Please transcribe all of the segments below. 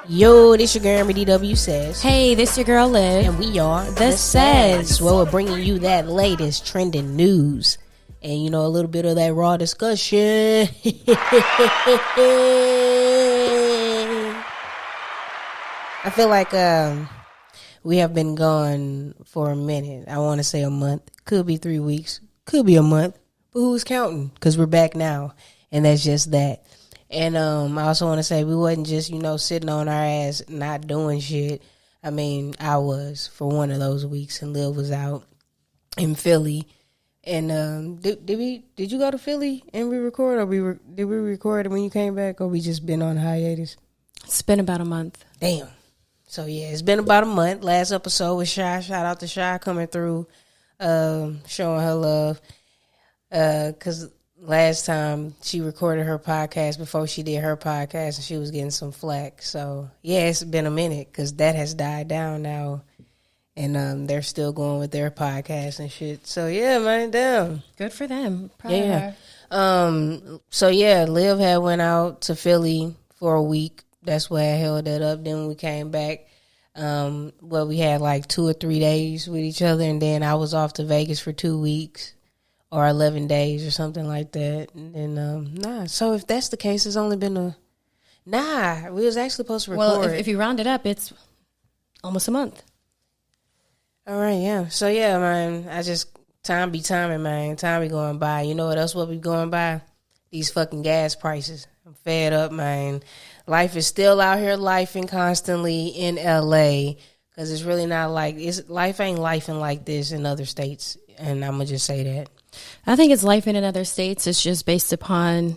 Yo, this your girl DW Says. Hey, this your girl Liv. And we are The Says. Well, we're bringing you that latest trending news. And, you know, a little bit of that raw discussion. I feel like we have been gone for a minute. I want to say a month. Could be 3 weeks. Could be a month. But who's counting? Because we're back now. And that's just that. And I also want to say we wasn't just, you know, sitting on our ass not doing shit. I mean, I was for one of those weeks, and Lil was out in Philly. And did you go to Philly and re-record, or did we record when you came back, or we just been on hiatus? It's been about a month. Damn. So yeah, it's been about a month. Last episode was Shy. Shout out to Shy coming through, showing her love. Because last time she recorded her podcast before she did her podcast, and she was getting some flack. So yeah, it's been a minute because that has died down now, and they're still going with their podcast and shit. So yeah, man, damn, good for them. Proud yeah. of her. So yeah, Liv had went out to Philly for a week. That's why I held that up. Then we came back. We had like 2 or 3 days with each other, and then I was off to Vegas for 2 weeks. Or 11 days or something like that. And so if that's the case, it's only been we was actually supposed to record. Well, if you round it up, it's almost a month. All right, yeah. So yeah, man, time be timing, man. Time be going by. You know what else will be going by? These fucking gas prices. I'm fed up, man. Life is still out here lifing constantly in LA, because it's really not like, life ain't lifing like this in other states. And I'm going to just say that. I think it's life in other states. It's just based upon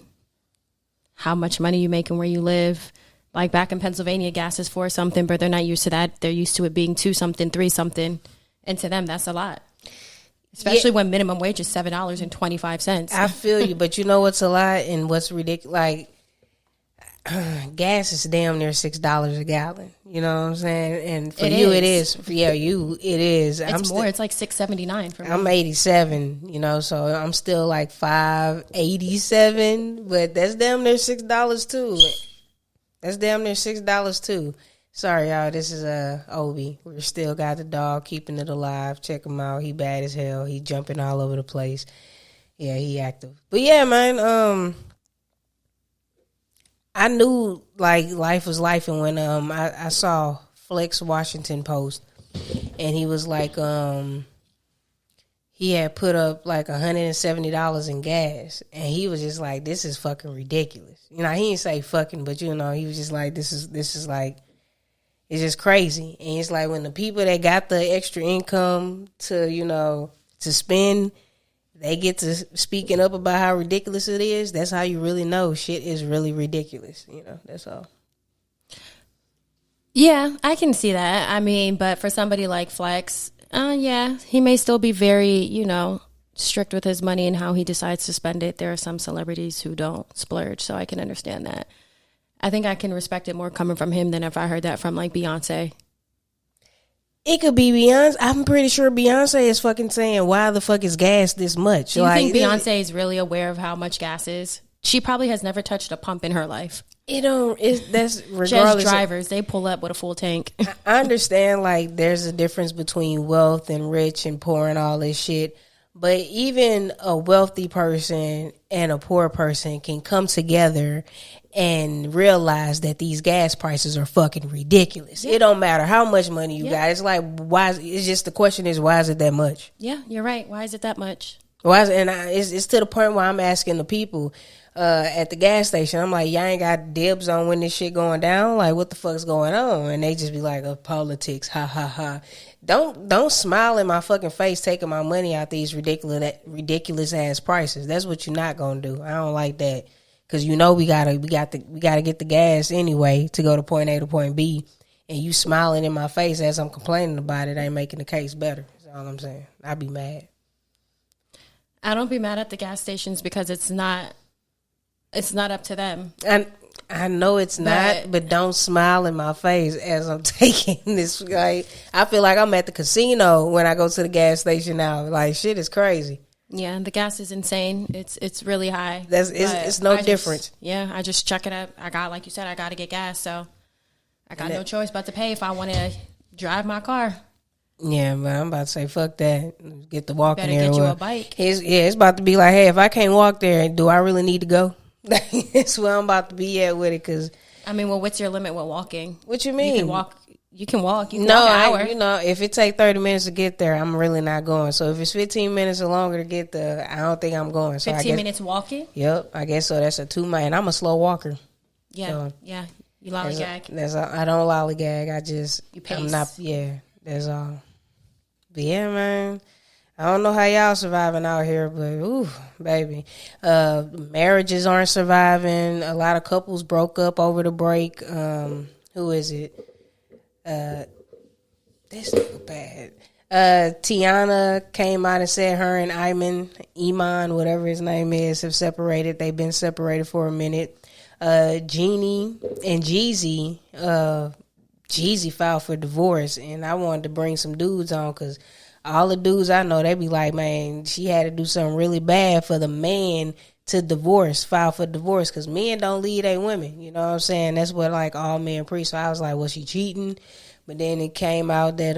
how much money you make and where you live. Like back in Pennsylvania, gas is 4 something, but they're not used to that. They're used to it being 2 something, 3 something. And to them, that's a lot. Especially when minimum wage is $7.25. I feel you, but you know what's a lot and what's ridiculous? Like, gas is damn near $6 a gallon. You know what I'm saying? And for you, it is. For you, it is. It's more. It's like $6.79 for me. I'm 87, you know, so I'm still like $5.87, but that's damn near $6 too. That's damn near $6 too. Sorry, y'all. This is Obi. We still got the dog, keeping it alive. Check him out. He bad as hell. He jumping all over the place. Yeah, he active. But yeah, man. I knew like life was life, and when I saw Flex Washington post, and he was like he had put up like $170 in gas, and he was just like, this is fucking ridiculous. You know, he didn't say fucking, but you know, he was just like, this is like, it's just crazy. And it's like when the people that got the extra income to, you know, to spend, they get to speaking up about how ridiculous it is. That's how you really know shit is really ridiculous. You know, that's all. Yeah, I can see that. I mean, but for somebody like Flex, yeah, he may still be very, you know, strict with his money and how he decides to spend it. There are some celebrities who don't splurge, so I can understand that. I think I can respect it more coming from him than if I heard that from like Beyonce. It could be Beyonce. I'm pretty sure Beyonce is fucking saying, why the fuck is gas this much? Do you think Beyonce is really aware of how much gas is? She probably has never touched a pump in her life. That's regardless. Just drivers, they pull up with a full tank. I understand, like, there's a difference between wealth and rich and poor and all this shit. But even a wealthy person and a poor person can come together and realize that these gas prices are fucking ridiculous. Yeah. It don't matter how much money you got. It's like, it's just the question is, why is it that much? Yeah, you're right. Why is it that much? It's to the point where I'm asking the people at the gas station, I'm like, y'all ain't got dibs on when this shit going down? Like, what the fuck's going on? And they just be like, politics, ha, ha, ha. Don't smile in my fucking face taking my money out these ridiculous ass prices. That's what you're not gonna do. I don't like that. Cause you know we gotta get the gas anyway to go to point A to point B, and you smiling in my face as I'm complaining about it ain't making the case better. That's all I'm saying. I'd be mad. I don't be mad at the gas stations because it's not up to them. And I know it's not, but don't smile in my face as I'm taking this. Like, I feel like I'm at the casino when I go to the gas station now. Like, shit is crazy. Yeah, the gas is insane. It's really high. It's no difference. I just chuck it up. Like you said, I got to get gas, so I got no choice but to pay if I want to drive my car. Yeah, but I'm about to say, fuck that. Get the walking there. Better get you a bike. It's about to be like, hey, if I can't walk there, do I really need to go? That's where I'm about to be at with it. Cause I mean, well, what's your limit with walking? What you mean? You can walk. You can walk an hour. If it take 30 minutes to get there, I'm really not going. So if it's 15 minutes or longer to get there, I don't think I'm going. So 15 minutes walking? Yep, I guess so. That's a 2 mile. And I'm a slow walker. Yeah, so you lollygag. I don't lollygag. You pace. I'm not. Yeah, that's all. But yeah, man. I don't know how y'all surviving out here, but ooh, baby. Marriages aren't surviving. A lot of couples broke up over the break. Who is it? This is bad. Tiana came out and said her and Iman, whatever his name is, have separated. They've been separated for a minute. Jeannie and Jeezy filed for divorce, and I wanted to bring some dudes on because all the dudes I know, they be like, man, she had to do something really bad for the man to file for divorce, because men don't lead their women. You know what I'm saying? That's what like all men preach. So I was like, was she cheating? But then it came out that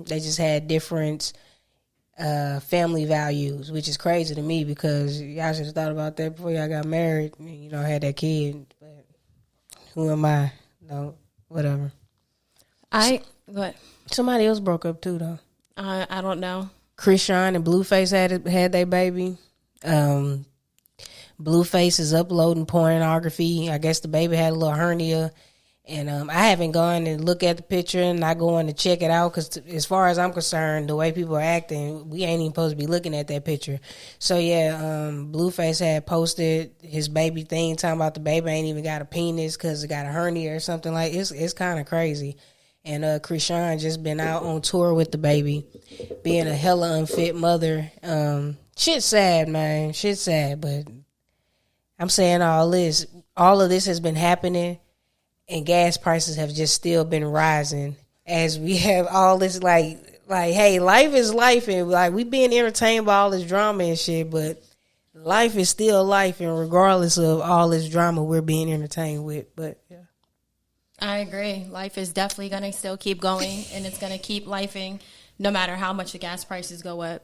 they just had different family values, which is crazy to me because y'all should have thought about that before y'all got married and, had that kid. But who am I? No, whatever. What? Somebody else broke up too, though. I don't know. Krishan and Blueface had their baby. Blueface is uploading pornography. I guess the baby had a little hernia. And I haven't gone and looked at the picture and not going to check it out because as far as I'm concerned, the way people are acting, we ain't even supposed to be looking at that picture. So, Blueface had posted his baby thing, talking about the baby ain't even got a penis because it got a hernia or something like it. It's kind of crazy. And Krishan just been out on tour with the baby, being a hella unfit mother. Shit's sad, man. Shit's sad, but I'm saying all of this has been happening, and gas prices have just still been rising as we have all this like hey, life is life, and like we being entertained by all this drama and shit, but life is still life, and regardless of all this drama, we're being entertained with. But yeah, I agree. Life is definitely going to still keep going, and it's going to keep lifing no matter how much the gas prices go up.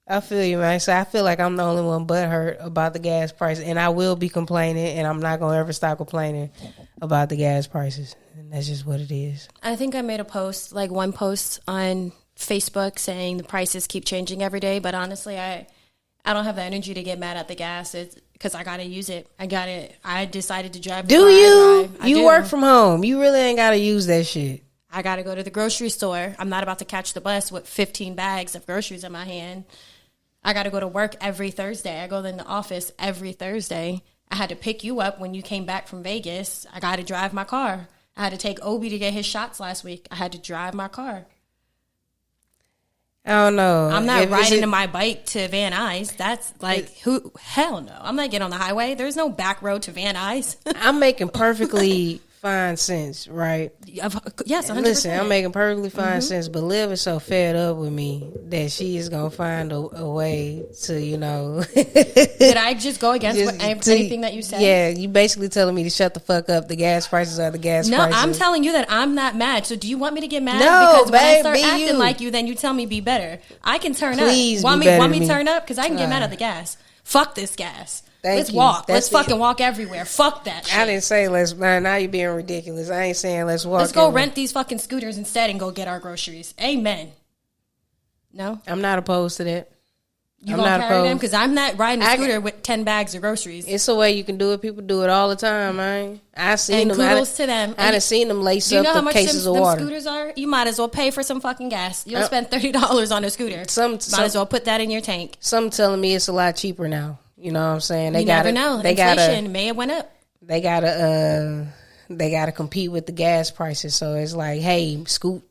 I feel you, man. So I feel like I'm the only one butthurt about the gas prices, and I will be complaining, and I'm not gonna ever stop complaining about the gas prices, and that's just what it is. I think I made one post on Facebook saying the prices keep changing every day, but honestly, I don't have the energy to get mad at the gas. It's because I gotta use it. I decided to drive. Do you? You work from home. You really ain't gotta use that shit. I gotta go to the grocery store. I'm not about to catch the bus with 15 bags of groceries in my hand. I got to go to work every Thursday. I go in the office every Thursday. I had to pick you up when you came back from Vegas. I got to drive my car. I had to take Obi to get his shots last week. I had to drive my car. I don't know. I'm not riding my bike to Van Nuys. That's like, who? Hell no. I'm not getting on the highway. There's no back road to Van Nuys. I'm making perfectly fine sense, right? Yes, 100%. Listen, I'm making perfectly fine sense, but Liv is so fed up with me that she is going to find a way to, Did I just go against anything that you said? Yeah, you basically telling me to shut the fuck up. The gas prices are the gas prices. No, I'm telling you that I'm not mad. So do you want me to get mad? No, because babe, when I start acting you. Like you, then you tell me be better. I can turn Please up. be Want me to turn up? Because I can get mad at the gas. Fuck this gas. Let's walk. Let's fucking walk everywhere. Fuck that shit. I didn't say let's. Now you're being ridiculous. I ain't saying let's walk. Let's go rent these fucking scooters instead and go get our groceries. Amen. No? I'm not opposed to that. You gonna carry them? Because I'm not riding a scooter with 10 bags of groceries. It's a way you can do it. People do it all the time, man. I seen them. Kudos to them. I done seen them lace up the cases of water. Them scooters are? You might as well pay for some fucking gas. You'll spend $30 on a scooter. Might as well put that in your tank. Some telling me it's a lot cheaper now. You know what I'm saying? You never know. Inflation may have went up. They gotta compete with the gas prices. So it's like, hey, scoot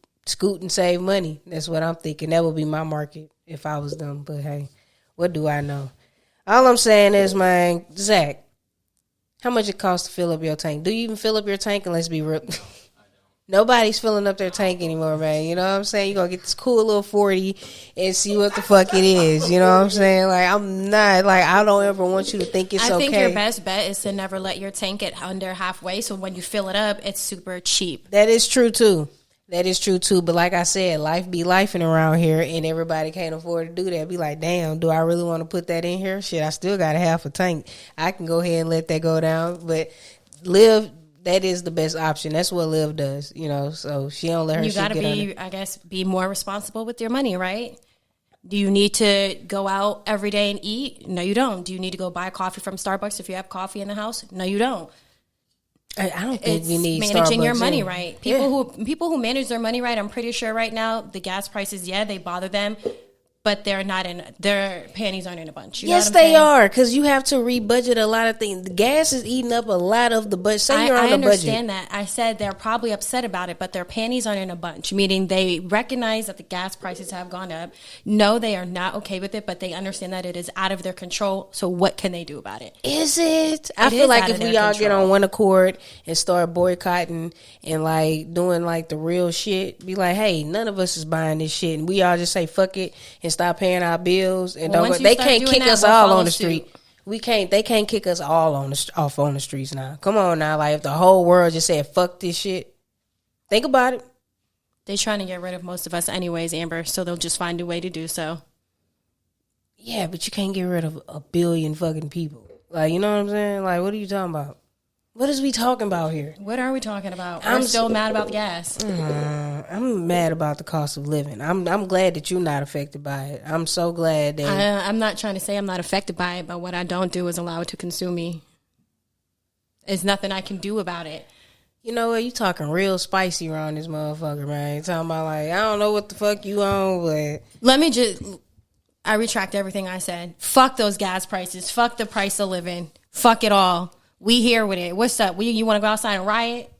and save money. That's what I'm thinking. That would be my market if I was them. But hey, what do I know? All I'm saying is, man, Zach, how much it costs to fill up your tank? Do you even fill up your tank? And let's be real. Nobody's filling up their tank anymore, man. You know what I'm saying? You're going to get this cool little 40 and see what the fuck it is. You know what I'm saying? Like, I'm not, like, I don't ever want you to think it's okay. I think your best bet is to never let your tank get under halfway. So when you fill it up, it's super cheap. That is true, too. That is true, too. But like I said, life be lifing around here, and everybody can't afford to do that. Be like, damn, do I really want to put that in here? Shit, I still got a half a tank. I can go ahead and let that go down. But Liv, that is the best option. That's what Liv does, you know. So she don't let her shit get under. You got to be, I guess, be more responsible with your money, right? Do you need to go out every day and eat? No, you don't. Do you need to go buy coffee from Starbucks if you have coffee in the house? No, you don't. I don't think you need managing Starbucks your money right. People who manage their money right, I'm pretty sure right now the gas prices, they bother them, but they're not in, their panties aren't in a bunch. You yes, know what I'm they are, because you have to rebudget a lot of things. The gas is eating up a lot of the budget. Say you're on a budget. I understand that. I said they're probably upset about it, but their panties aren't in a bunch, meaning they recognize that the gas prices have gone up. No, they are not okay with it, but they understand that it is out of their control. So what can they do about it? Is it? I feel like if we all get on one accord and start boycotting and like doing like the real shit, be like, hey, none of us is buying this shit, and we all just say fuck it and stop paying our bills and don't go. They can't kick us all on the street. We can't. They can't kick us all off on the streets now. Come on now, like if the whole world just said fuck this shit, think about it. They're trying to get rid of most of us anyways, Amber. So they'll just find a way to do so. Yeah, but you can't get rid of a billion fucking people. Like, you know what I'm saying? Like, what are you talking about? What is we talking about here? What are we talking about? I'm still mad about the gas. I'm mad about the cost of living. I'm glad that you're not affected by it. I'm so glad that... I'm not trying to say I'm not affected by it, but what I don't do is allow it to consume me. There's nothing I can do about it. You know what? You talking real spicy around this motherfucker, man. You talking about like, I don't know what the fuck you on, but... Let me just... I retract everything I said. Fuck those gas prices. Fuck the price of living. Fuck it all. We here with it. What's up? You want to go outside and riot?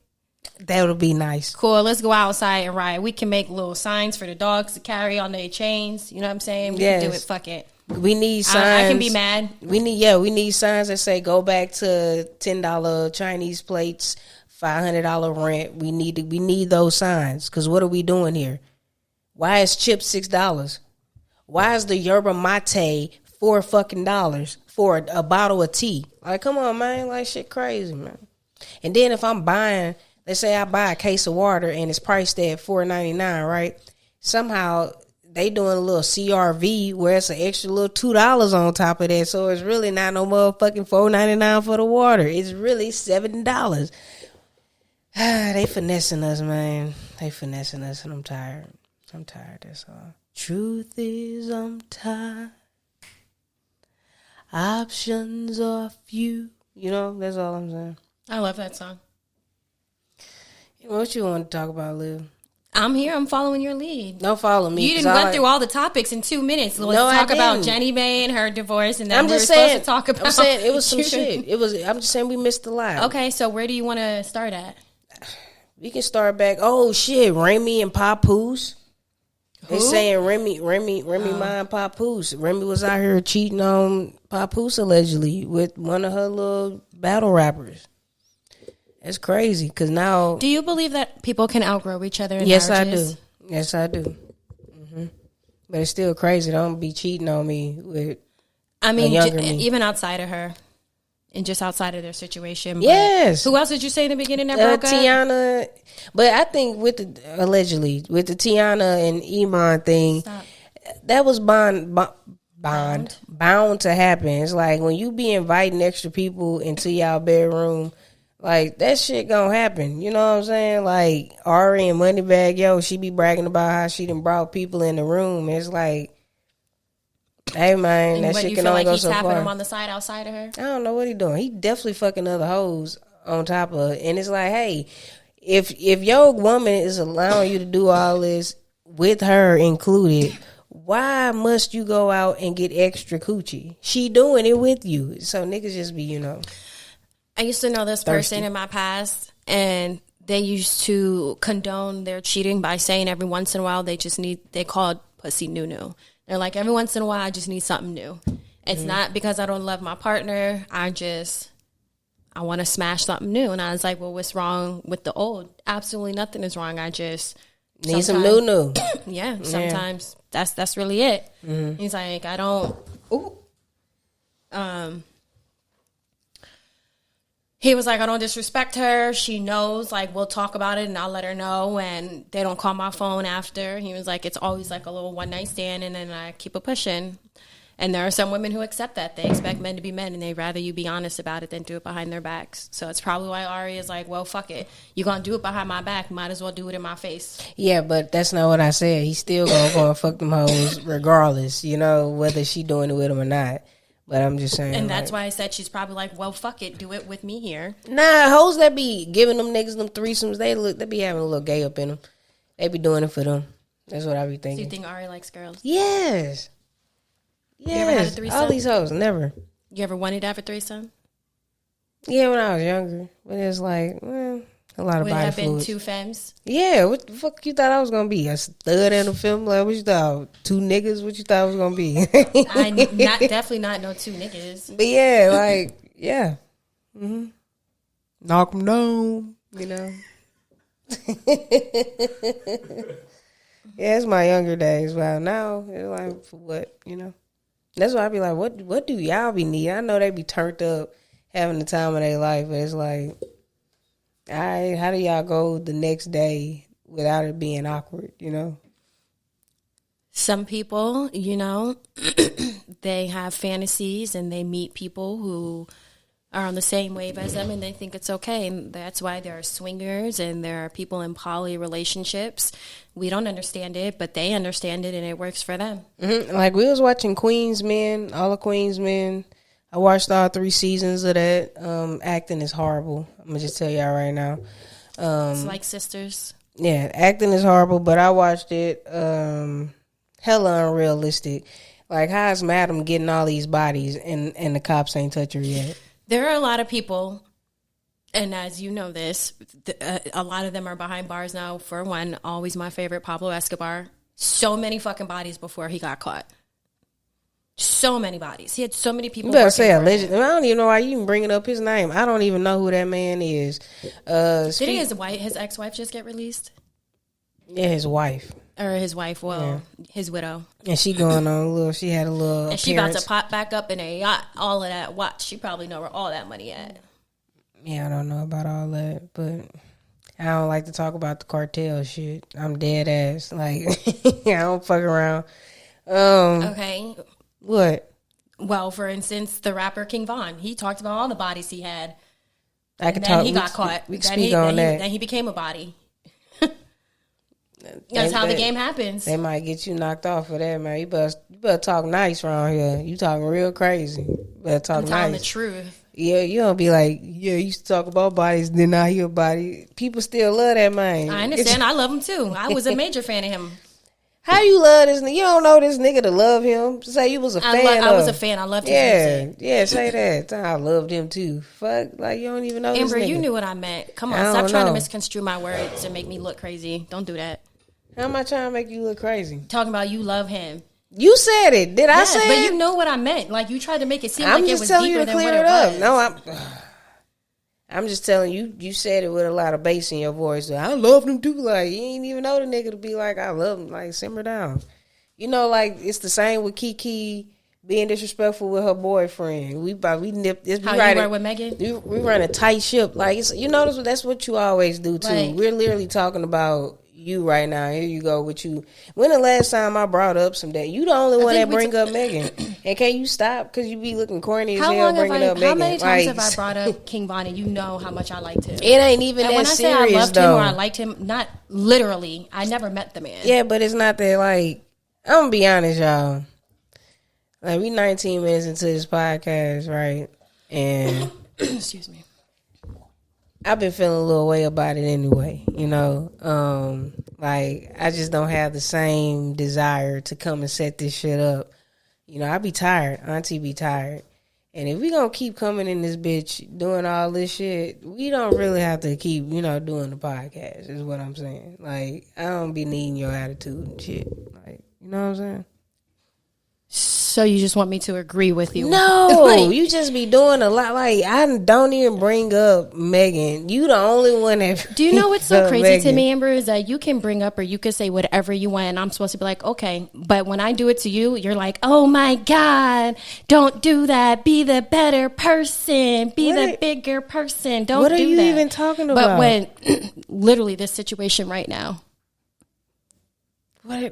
That would be nice. Cool. Let's go outside and riot. We can make little signs for the dogs to carry on their chains. You know what I'm saying? We can do it. Fuck it. We need signs. I can be mad. We need signs that say go back to $10 Chinese plates, $500 rent. We need those signs, because what are we doing here? Why is chips $6? Why is the yerba mate $4 for a bottle of tea? Like, come on, man. Like, shit crazy, man. And then if I'm buying, let's say I buy a case of water and it's priced at $4.99, right? Somehow they doing a little CRV where it's an extra little $2 on top of that. So it's really not no motherfucking $4.99 for the water. It's really $7. They finessing us, man. They finessing us, and I'm tired. That's all. Truth is, I'm tired. Options are few. You know, that's all I'm saying. I love that song. What you want to talk about, Liv? I'm here. I'm following your lead. Don't follow me. You didn't went through all the topics in 2 minutes. Let's talk about Jenny May and her divorce, and then I'm just saying, supposed to talk about. I'm saying it was some shit. I'm just saying we missed a lot. Okay, so where do you want to start at? We can start back. Oh shit, Remy and Papoose. They saying Remy Ma and Papoose. Remy was out here cheating on Papoose allegedly with one of her little battle rappers. That's crazy, because now... Do you believe that people can outgrow each other in Yes, marriages? Yes, I do. Mm-hmm. But it's still crazy. Don't be cheating on me with a younger me. Even outside of her. And just outside of their situation. Yes. Who else did you say in the beginning that broke up? Tiana. But I think with the Tiana and Iman thing, that was bound to happen. It's like when you be inviting extra people into y'all bedroom, like that shit gonna happen. You know what I'm saying? Like Ari and Moneybagg, she be bragging about how she done brought people in the room. It's like, hey man, that shit can only go so far. You feel like he's tapping him on the side outside of her? I don't know what he doing. He definitely fucking other hoes on top of it. And it's like, hey, if your woman is allowing you to do all this with her included, why must you go out and get extra coochie? She doing it with you. So niggas just be, you know. I used to know this person in my past, and they used to condone their cheating by saying every once in a while they call it pussy new. They're like, every once in a while, I just need something new. It's not because I don't love my partner. I'm I want to smash something new. And I was like, well, what's wrong with the old? Absolutely nothing is wrong. I just need some new. Yeah, sometimes that's really it. Mm-hmm. He's like, I don't. Ooh. He was like, I don't disrespect her. She knows, like, we'll talk about it and I'll let her know. And they don't call my phone after. He was like, it's always like a little one night stand and then I keep it pushing. And there are some women who accept that. They expect men to be men and they'd rather you be honest about it than do it behind their backs. So it's probably why Ari is like, well, fuck it. You're going to do it behind my back. Might as well do it in my face. Yeah, but that's not what I said. He's still going to go and fuck them hoes regardless, you know, whether she doing it with him or not. But I'm just saying. And that's why I said she's probably like, well, fuck it. Do it with me here. Nah, hoes that be giving them niggas them threesomes, they be having a little gay up in them. They be doing it for them. That's what I be thinking. So you think Ari likes girls? Yes. You ever had a threesome? All these hoes, never. You ever wanted to have a threesome? Yeah, when I was younger. But it's like, a lot of Would it body have been fluids. 2 femmes? Yeah, what the fuck you thought I was gonna be? A stud in a film? Like, what you thought? 2 niggas? What you thought I was gonna be? Definitely not no 2 niggas. But yeah, like, yeah. Mm-hmm. Knock them down, you know. Yeah, it's my younger days. Well, now, it's like, for what, you know? That's why I be like, what do y'all be needing? I know they be turned up having the time of their life, but it's like, all right, how do y'all go the next day without it being awkward, you know? Some people, you know, they have fantasies and they meet people who are on the same wave as them and they think it's okay. And that's why there are swingers and there are people in poly relationships. We don't understand it, but they understand it and it works for them. Mm-hmm. Like, we was watching Queen's Men, all of Queen's Men. I watched all 3 seasons of that. Acting is horrible. I'm going to just tell y'all right now. It's like sisters. Yeah, acting is horrible, but I watched it. Hella unrealistic. Like, how is Madam getting all these bodies and the cops ain't touch her yet? There are a lot of people, and as you know this, a lot of them are behind bars now. For one, always my favorite, Pablo Escobar. So many fucking bodies before he got caught. So many bodies. He had so many people. You better say alleged. I don't even know why you even bringing up his name. I don't even know who that man is. Didn't his ex-wife just get released? Yeah, his wife. Or his wife, his widow. And she going on a little, she had a little and she about to pop back up in a yacht, all of that. Watch, she probably know where all that money at. Yeah, I don't know about all that, but I don't like to talk about the cartel shit. I'm dead ass. Like, I don't fuck around. Okay. What? Well, for instance, the rapper King Von, he talked about all the bodies he had. I could talk. He got caught. We can speak on that. Then he became a body. That's how the game happens. They might get you knocked off for that, man. You better talk nice around here. You talking real crazy. You better talk nice. Telling the truth. Yeah, you don't be like, yeah, you used to talk about bodies, then I hear body. People still love that man. I understand. I love him too. I was a major fan of him. How you love this nigga? You don't know this nigga to love him. Say you was a fan. I was a fan. I loved his music. Yeah, say that. I loved him too. Fuck, like you don't even know Amber, this nigga. you knew what I meant. Come on, stop trying to misconstrue my words and make me look crazy. Don't do that. How am I trying to make you look crazy? Talking about you love him. You said it. Did I say it? But you know what I meant. Like, you tried to make it seem like it was deeper than what it was. No, I'm just telling you. You said it with a lot of bass in your voice. I love him too. Like, you ain't even know the nigga to be like, I love him. Like, simmer down. You know, like, it's the same with Kiki being disrespectful with her boyfriend. We nipped this. How you were with Megan? We run a tight ship. Like, it's, you know, that's what you always do too. Like, we're literally talking about you right now. Here you go with you. When the last time I brought up some that? You the only one that bring up Megan. And can you stop? Because you be looking corny as hell bringing up Megan. How many times have I brought up King Von and you know how much I liked him? It ain't even that serious, though. When I say I loved him or I liked him, not literally. I never met the man. Yeah, but it's not that, like, I'm going to be honest, y'all. Like, we 19 minutes into this podcast, right? And excuse me. I've been feeling a little way about it anyway, you know. Like, I just don't have the same desire to come and set this shit up. You know, I be tired. Auntie be tired. And if we gonna keep coming in this bitch doing all this shit, we don't really have to keep, you know, doing the podcast, is what I'm saying. Like, I don't be needing your attitude and shit. Like, you know what I'm saying? So you just want me to agree with you? No, Like, you just be doing a lot. Like, I don't even bring up Megan. You the only one that. do you know what's so crazy Megan. to me, Amber, is that you can bring up or you can say whatever you want, and I'm supposed to be like, okay. But when I do it to you, you're like, oh my God, don't do that. Be the better person. Be the bigger person. Don't do that. What are you even talking about? But when literally this situation right now. What are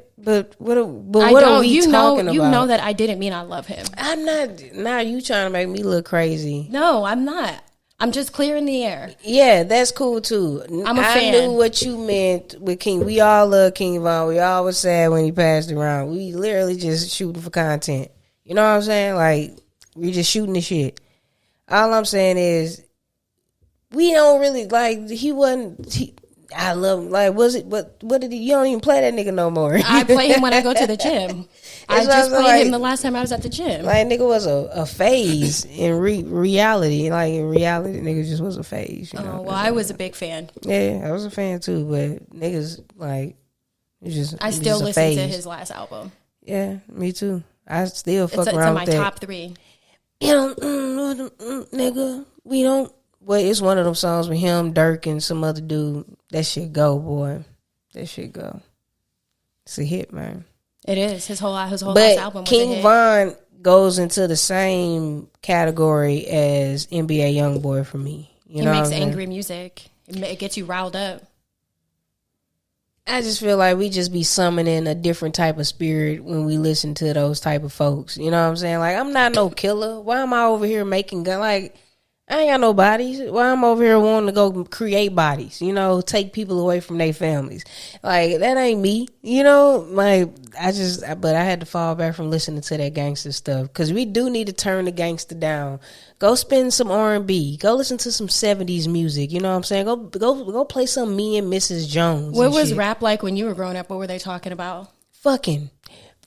we talking about? You know that I didn't mean I love him. I'm not. Now you trying to make me look crazy. No, I'm not. I'm just clearing the air. Yeah, that's cool too. I'm a fan. I knew what you meant with King. We all love King Von. We all was sad when he passed around. We literally just shooting for content. You know what I'm saying? Like, we just shooting the shit. All I'm saying is, we don't really, like, he wasn't... I love him. Like, was it? What did he? You don't even play that nigga no more. I play him when I go to the gym. I just played him the last time I was at the gym. Like, nigga was a phase in reality. Like, in reality, nigga just was a phase. You know? Oh, well, I was a big fan. Yeah, I was a fan too, but niggas, like, it's just. I still listen to his last album. Yeah, me too. I still fuck it's around in with that. my top 3. You know, nigga, we don't. Well, it's one of them songs with him, Dirk, and some other dude. That shit go, boy. That shit go. It's a hit, man. It is. His whole last album was King a hit. Von goes into the same category as NBA Youngboy for me. He makes angry music. It gets you riled up. I just feel like we just be summoning a different type of spirit when we listen to those type of folks. You know what I'm saying? Like, I'm not no killer. Why am I over here making gun? Like, I ain't got no bodies. Why I'm over here wanting to go create bodies, you know, take people away from their families. Like, that ain't me, you know? Like, but I had to fall back from listening to that gangster stuff, because we do need to turn the gangster down. Go spend some R&B. Go listen to some 70s music, you know what I'm saying? Go play some Me and Mrs. Jones. What was rap like when you were growing up? What were they talking about? Fucking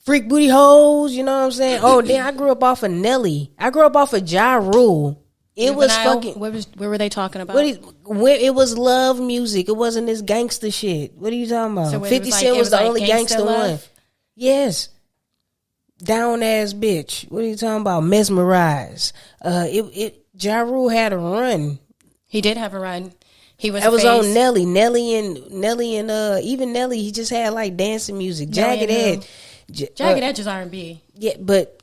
freak booty hoes, you know what I'm saying? Oh, damn, I grew up off of Nelly. I grew up off of Ja Rule. It was fucking. What were they talking about? It was love music. It wasn't this gangster shit. What are you talking about? So 50 Cent was the only gangster one. Yes. Down ass bitch. What are you talking about? Mesmerize. Ja Rule had a run. He did have a run. He was. That was on Nelly. Nelly and even Nelly. He just had like dancing music. Jagged Edge. Jagged Edge is R&B. Yeah, but.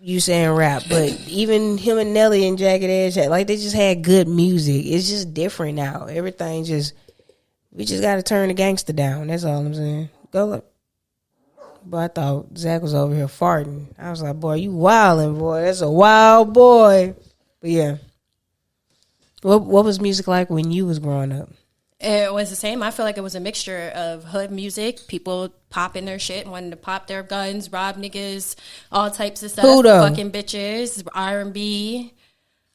You saying rap, but even him and Nelly and Jagged Edge, like, they just had good music. It's just different now. Everything we just got to turn the gangster down. That's all I'm saying. Go look. Boy, I thought Zach was over here farting. I was like, boy, you wildin', boy. That's a wild boy. But yeah. What was music like when you was growing up? It was the same. I feel like it was a mixture of hood music, people popping their shit, wanting to pop their guns, rob niggas, all types of stuff. Who though? Fucking bitches, R&B.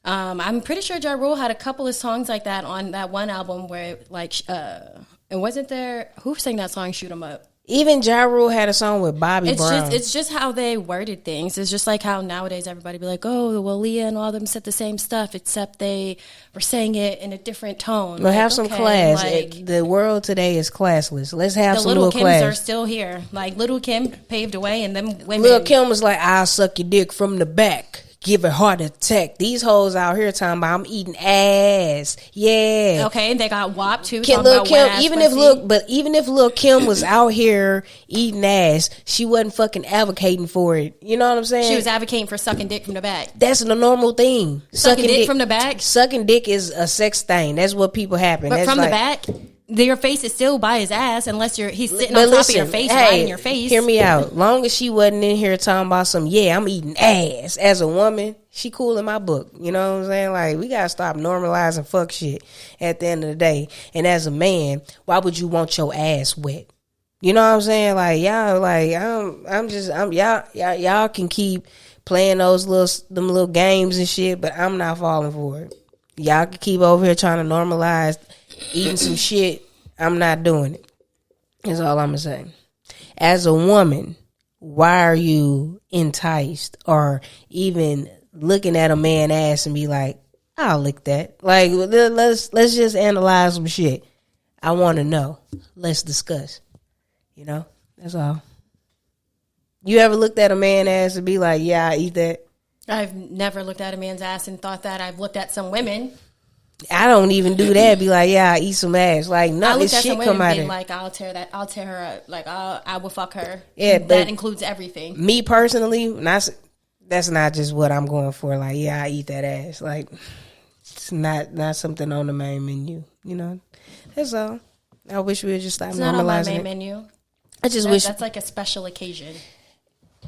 I'm pretty sure Ja Rule had a couple of songs like that on that one album where, like, it wasn't there. Who sang that song, Shoot 'Em Up? Even Ja Rule had a song with Bobby Brown. It's just how they worded things. It's just like how nowadays everybody be like, oh, well, Leah and all of them said the same stuff, except they were saying it in a different tone. Well, have some class. Like, the world today is classless. Let's have some little class. The Little Kims are still here. Like, Little Kim paved the way, and them women. Little Kim was like, I'll suck your dick from the back. Give a heart attack. These hoes out here talking about I'm eating ass. Yeah. Okay, they got WAP too. Lil' Kim, even if Lil' Kim was out here eating ass, she wasn't fucking advocating for it. You know what I'm saying? She was advocating for sucking dick from the back. That's the normal thing. Sucking dick from the back? Sucking dick is a sex thing. That's what people happen. But that's from like, the back? Your face is still by his ass unless he's sitting on top of your face, right in your face. Hear me out. Long as she wasn't in here talking about some, I'm eating ass. As a woman, she cool in my book. You know what I'm saying? Like, we gotta stop normalizing fuck shit at the end of the day. And as a man, why would you want your ass wet? You know what I'm saying? Like, y'all, like, y'all can keep playing them little games and shit, but I'm not falling for it. Y'all can keep over here trying to normalize eating some shit. I'm not doing it. That's all I'm gonna say. As a woman, why are you enticed or even looking at a man ass and be like, I'll lick that? Like, let's just analyze some shit. I want to know. Let's discuss. You know, that's all. You ever looked at a man's ass and be like, yeah, I eat that? I've never looked at a man's ass and thought that. I've looked at some women. I don't even do that. Be like, yeah, I eat some ass. Like, no, this shit come out of it. Like, I'll tear her up. Like, I will fuck her. Yeah, that includes everything. Me personally, that's not just what I'm going for. Like, yeah, I eat that ass. Like, it's not something on the main menu. You know, that's all. I wish we would just stop normalizing it. It's not on my main menu. I just wish that's like a special occasion.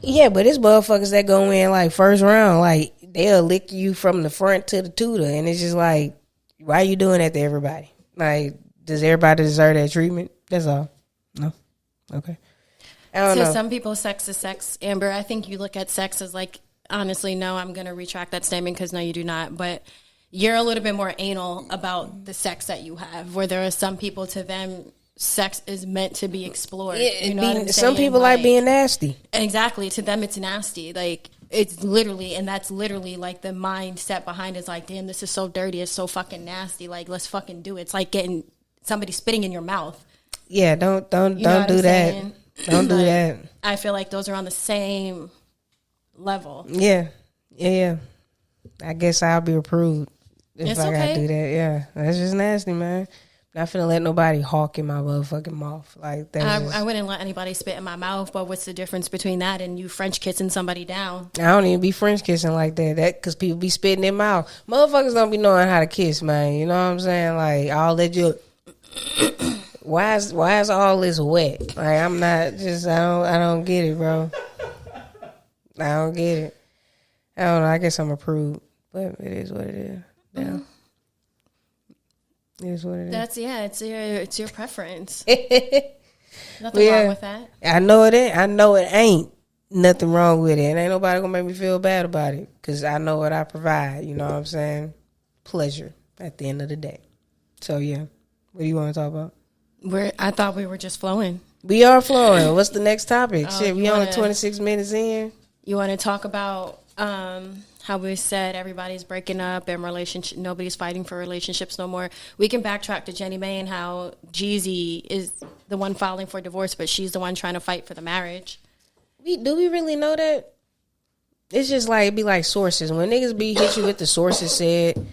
Yeah, but it's motherfuckers that go in like first round, like they'll lick you from the front to the tutor, and it's just like, why are you doing that to everybody? Like, does everybody deserve that treatment? That's all. No, okay. I don't know. Some people, sex is sex. Amber, I think you look at sex as like, honestly, no, I'm gonna retract that statement because no, you do not. But you're a little bit more anal about the sex that you have, where there are some people, to them, sex is meant to be explored. You know what I'm saying? Some people like being nasty. Exactly. To them, it's nasty. Like, it's literally, and that's literally like the mindset behind it is like, damn, this is so dirty. It's so fucking nasty. Like, let's fucking do it. It's like getting somebody spitting in your mouth. Yeah, don't do that. Don't do that. I feel like those are on the same level. Yeah. I guess I'll be approved if I gotta do that. Yeah, that's just nasty, man. Not finna let nobody hawk in my motherfucking mouth. Like that. I wouldn't let anybody spit in my mouth, but what's the difference between that and you French kissing somebody down? I don't even be French kissing like that. That because people be spitting in mouth. Motherfuckers don't be knowing how to kiss, man. You know what I'm saying? Like all that you. Why is all this wet? Like I'm not just I don't get it, bro. I don't get it. I don't know. I guess I'm approved, but it is what it is. Yeah. Mm-hmm. It is what it is. It's your preference. Nothing wrong with that. I know it ain't. I know it ain't nothing wrong with it. And ain't nobody gonna make me feel bad about it because I know what I provide. You know what I'm saying? Pleasure at the end of the day. So yeah, what do you want to talk about? I thought we were just flowing. We are flowing. What's the next topic? Shit, we only 26 minutes in. You want to talk about how we said everybody's breaking up and relationship, nobody's fighting for relationships no more. We can backtrack to Jenny May and how Jeezy is the one filing for divorce, but she's the one trying to fight for the marriage. Do we really know that? It's just like, it'd be like sources. When niggas be hit you with the sources said,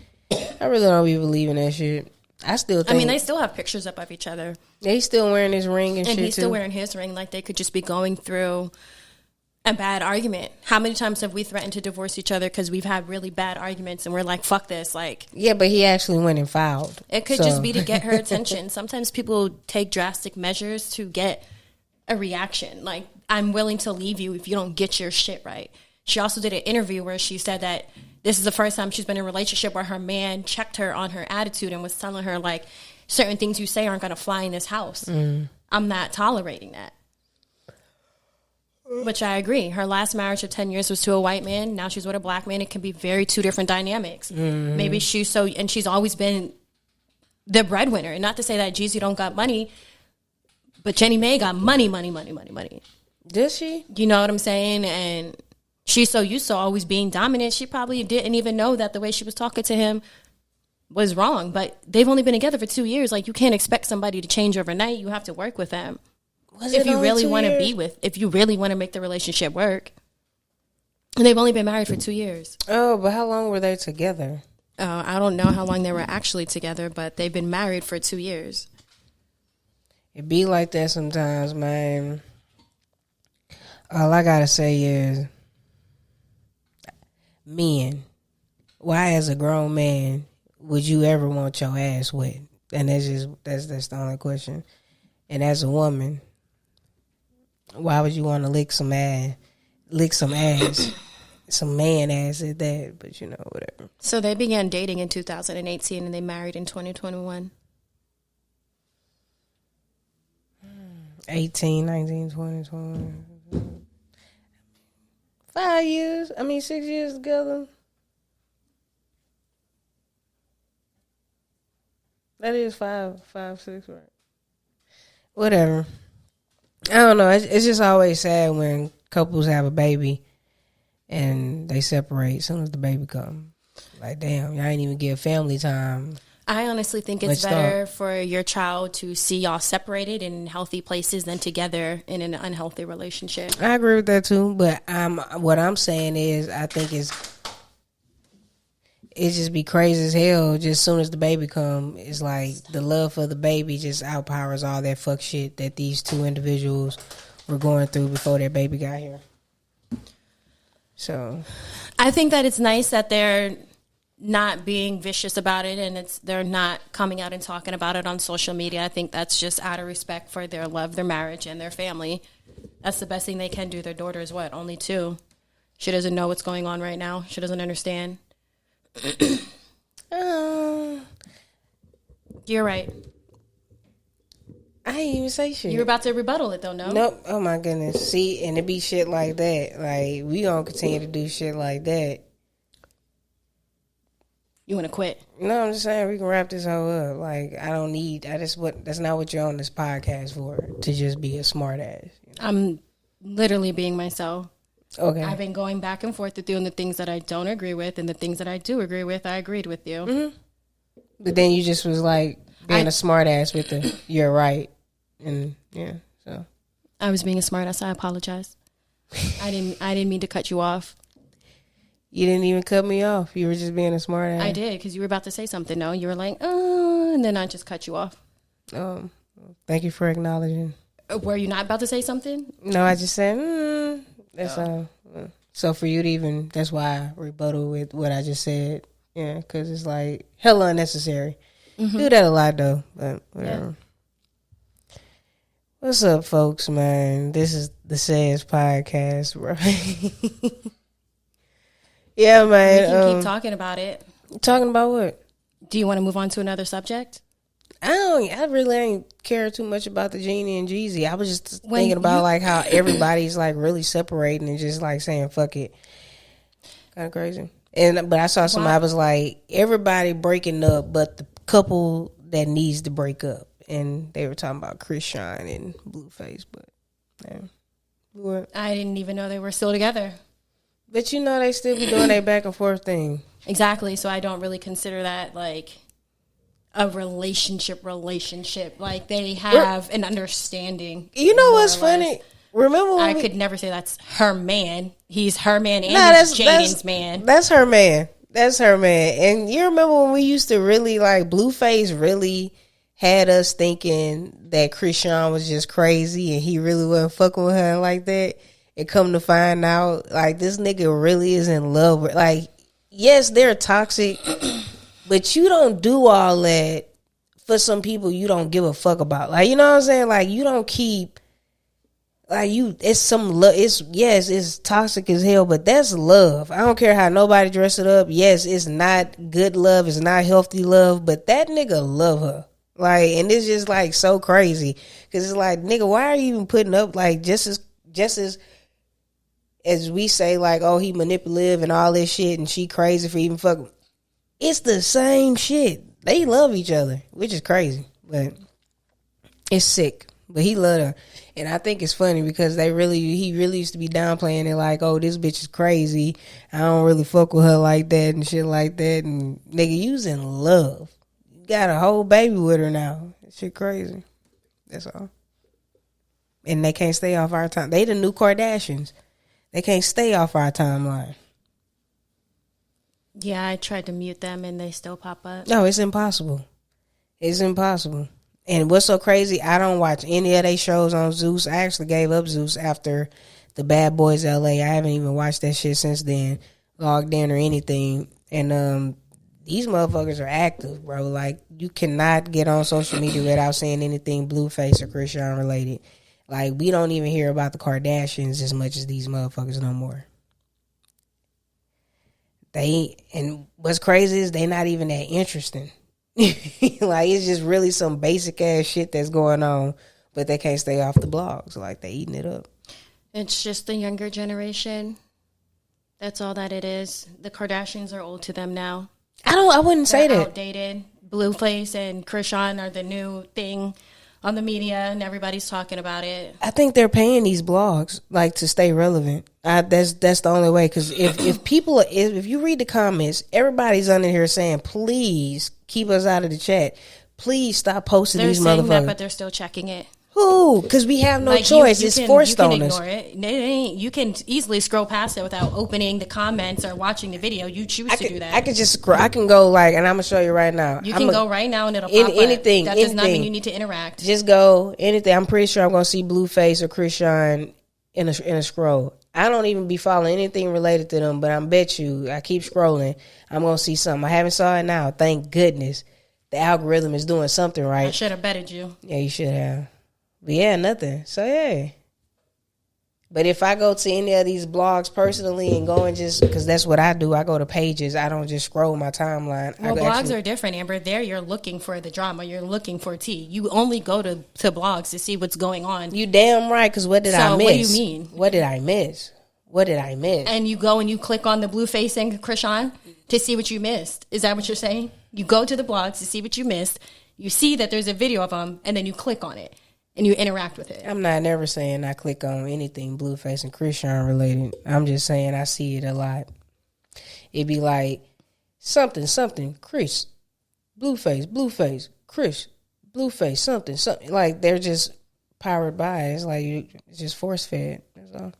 I really don't be believing that shit. I still think. I mean, they still have pictures up of each other. They still wearing his ring and shit, he's still wearing his ring. Like, they could just be going through a bad argument. How many times have we threatened to divorce each other because we've had really bad arguments and we're like, fuck this? Like, yeah, but he actually went and filed. It could just be to get her attention. Sometimes people take drastic measures to get a reaction. Like, I'm willing to leave you if you don't get your shit right. She also did an interview where she said that this is the first time she's been in a relationship where her man checked her on her attitude and was telling her, like, certain things you say aren't going to fly in this house. I'm not tolerating that. Which I agree. Her last marriage of 10 years was to a white man. Now she's with a black man. It can be two different dynamics. Maybe she's always been the breadwinner. And not to say that Jeezy don't got money, but Jenny May got money. Does she? You know what I'm saying? And she's so used to always being dominant, she probably didn't even know that the way she was talking to him was wrong. But they've only been together for 2 years. Like, you can't expect somebody to change overnight. You have to work with them. If you really want to make the relationship work. And they've only been married for 2 years. Oh, but how long were they together? I don't know how long they were actually together, but they've been married for 2 years. It be like that sometimes, man. All I gotta say is, men, why as a grown man would you ever want your ass wet? And that's the only question. And as a woman, why would you want to lick some ass, some man ass at that? But you know, whatever. So they began dating in 2018 and they married in 2021. 18, 19, 20, 21. 5 years. 6 years together. That is 5, 6, right? Whatever. I don't know. It's just always sad when couples have a baby and they separate as soon as the baby comes. Like, damn, y'all ain't even give family time. I honestly think it's better for your child to see y'all separated in healthy places than together in an unhealthy relationship. I agree with that too, but what I'm saying is I think it just be crazy as hell. Just as soon as the baby come, it's like the love for the baby just outpowers all that fuck shit that these two individuals were going through before their baby got here. So, I think that it's nice that they're not being vicious about it and they're not coming out and talking about it on social media. I think that's just out of respect for their love, their marriage, and their family. That's the best thing they can do. Their daughter is what? Only 2. She doesn't know what's going on right now. She doesn't understand. You're right. I ain't even say shit. You were about to rebuttal it though, no? Nope. Oh my goodness. See, and it be shit like that. Like, we gonna continue to do shit like that. You want to quit? No, I'm just saying we can wrap this whole up. Like, that's not what you're on this podcast for, to just be a smart ass. You know? I'm literally being myself. Okay. I've been going back and forth with you on the things that I don't agree with, and the things that I do agree with, I agreed with you. Mm-hmm. But then you just was like being a smart ass with the you're right. And yeah, so I was being a smart ass. I apologize. I didn't mean to cut you off. You didn't even cut me off. You were just being a smart ass. I did, because you were about to say something. No, you were like, and then I just cut you off. Thank you for acknowledging. Were you not about to say something? No, I just said, that's all. So for you to even, that's why I rebuttal with what I just said. Yeah, because it's like hella unnecessary. Mm-hmm. Do that a lot though, but whatever. Yeah. What's up, folks, man? This is the Says Podcast, right? Yeah, man. We can keep talking about it. Talking about what? Do you want to move on to another subject? I really ain't care too much about the Genie and Jeezy. I was just thinking about like how everybody's like really separating and just like saying fuck it. Kind of crazy. But I saw somebody was like, everybody breaking up but the couple that needs to break up. And they were talking about Chris Shine and Blueface, but yeah. What? I didn't even know they were still together. But you know they still be doing their back and forth thing. Exactly. So I don't really consider that like a relationship. Like they have an understanding. You know what's funny? Remember when I could never say that's her man. He's her man and he's Jaden's man. That's her man. That's her man. And you remember when we used to really like Blueface really had us thinking that Krishan was just crazy and he really wasn't fucking with her like that. And come to find out, like, this nigga really is in love with, like, yes, they're toxic, but you don't do all that for some people you don't give a fuck about. Like, you know what I'm saying? Like, you don't keep, like, it's some love. It's toxic as hell, but that's love. I don't care how nobody dress it up. Yes, it's not good love. It's not healthy love, but that nigga love her. Like, and it's just, like, so crazy. Because it's like, nigga, why are you even putting up, like, just as we say, like, oh, he manipulative and all this shit and she crazy for even fucking. It's the same shit. They love each other, which is crazy. But it's sick. But he loved her. And I think it's funny because he really used to be downplaying it like, oh, this bitch is crazy. I don't really fuck with her like that and shit like that. And nigga, you's in love. You got a whole baby with her now. That shit crazy. That's all. And they can't stay off our time. They the new Kardashians. They can't stay off our timeline. Yeah, I tried to mute them and they still pop up. No, it's impossible. It's impossible. And what's so crazy, I don't watch any of their shows on Zeus. I actually gave up Zeus after the Bad Boys LA. I haven't even watched that shit since then, logged in or anything. And these motherfuckers are active, bro. Like, you cannot get on social media without saying anything Blueface or Krishan related. Like, we don't even hear about the Kardashians as much as these motherfuckers no more. And what's crazy is they not even that interesting. Like, it's just really some basic ass shit that's going on, but they can't stay off the blogs. Like, they eating it up. It's just the younger generation. That's all that it is. The Kardashians are old to them now. I wouldn't say that. Outdated. Blueface and Krishan are the new thing. on the media and everybody's talking about it. I think they're paying these blogs like to stay relevant. That's the only way. Because if you read the comments, everybody's under here saying, "Please keep us out of the chat. Please stop posting these saying motherfuckers." that, but they're still checking it. Who? Because we have no choice. It's forced on us. You can ignore it. You can easily scroll past it without opening the comments or watching the video. You choose to do that. I can just scroll. I can go and I'm gonna show you right now. You can go right now and it'll pop anything. That does not mean you need to interact. Just go anything. I'm pretty sure I'm gonna see Blueface or Krishan in a scroll. I don't even be following anything related to them, but I bet you I keep scrolling, I'm gonna see something. I haven't saw it now. Thank goodness. The algorithm is doing something right. I should have betted you. Yeah, you should have. But yeah, nothing. So yeah. But if I go to any of these blogs personally and go and just, because that's what I do, I go to pages. I don't just scroll my timeline. Well, blogs are different, Amber. There you're looking for the drama. You're looking for tea. You only go to blogs to see what's going on. You damn right, because what did I miss? What do you mean? What did I miss? What did I miss? And you go and you click on the Blueface and Krishan to see what you missed. Is that what you're saying? You go to the blogs to see what you missed. You see that there's a video of them, and then you click on it. And you interact with it. I'm not never saying I click on anything Blueface and Krishan related. I'm just saying I see it a lot. It'd be like something, Chris, Blueface, Chris, Blueface, something. Like they're just powered by. It's like it's just force fed. That's all.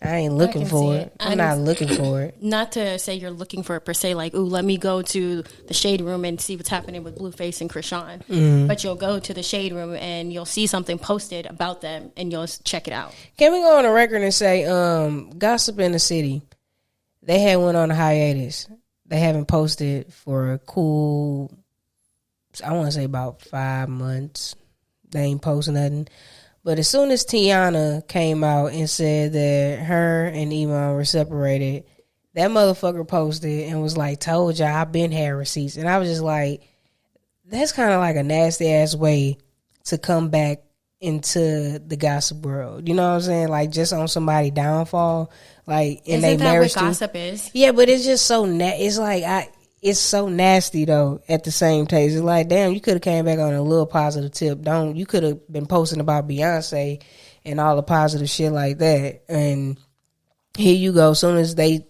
I ain't looking for it. I'm not looking for it. Not to say you're looking for it per se, like, ooh, let me go to the shade room and see what's happening with Blueface and Krishan. Mm-hmm. But you'll go to the shade room and you'll see something posted about them and you'll check it out. Can we go on the record and say, Gossip in the City, they had went on a hiatus. They haven't posted for a cool, I want to say about 5 months. They ain't posting nothing. But as soon as Tiana came out and said that her and Iman were separated, that motherfucker posted and was like, "Told y'all, I've been had receipts." And I was just like, that's kind of like a nasty ass way to come back into the gossip world. You know what I'm saying? Like just on somebody's downfall, like in their marriage. Isn't that what gossip is? Yeah, but it's just so it's like it's so nasty though. At the same time, it's like, damn, you could have came back on a little positive tip. You could have been posting about Beyonce and all the positive shit like that. And here you go. As soon as they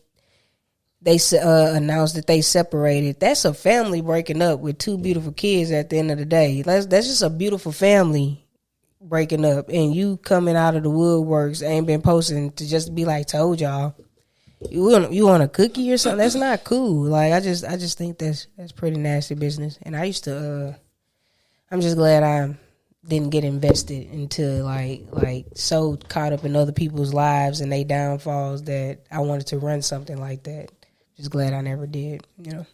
announced that they separated, that's a family breaking up with 2 beautiful kids. At the end of the day, that's just a beautiful family breaking up, and you coming out of the woodworks ain't been posting to just be like, "Told y'all." You want a cookie or something? That's not cool. Like I just think that's pretty nasty business. And I used to I'm just glad I didn't get invested into like so caught up in other people's lives and their downfalls that I wanted to run something like that. Just glad I never did, you know.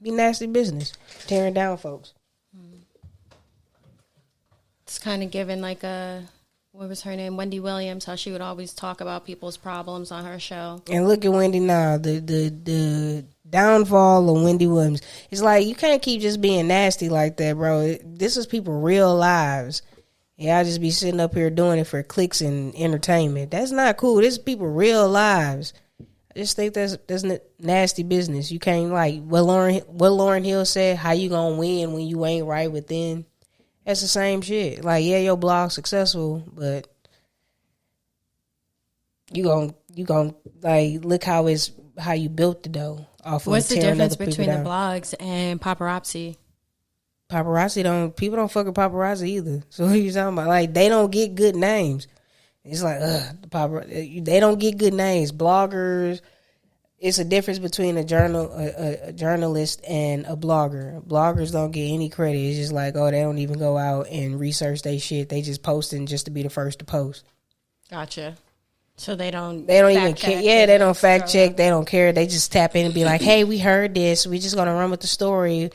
Be nasty business. Tearing down folks. It's kind of given like what was her name? Wendy Williams, how she would always talk about people's problems on her show. And look at Wendy now. The downfall of Wendy Williams. It's like you can't keep just being nasty like that, bro. This is people's real lives. Yeah, I just be sitting up here doing it for clicks and entertainment. That's not cool. This is people's real lives. I just think that's nasty business. You can't like what Lauryn Hill said, how you gonna win when you ain't right within? That's the same shit. Like, yeah, your blog's successful, but you gon' like look how you built the dough off of. What's the difference between the blogs and paparazzi? People don't fuck with paparazzi either. So what are you talking about? Like they don't get good names. It's like they don't get good names. Bloggers. It's a difference between a journalist and a blogger. Bloggers don't get any credit. It's just like, they don't even go out and research their shit. They just posting just to be the first to post. Gotcha. So they don't even care. Yeah, they don't fact check. They don't care. They just tap in and be like, "Hey, we heard this. We just gonna run with the story."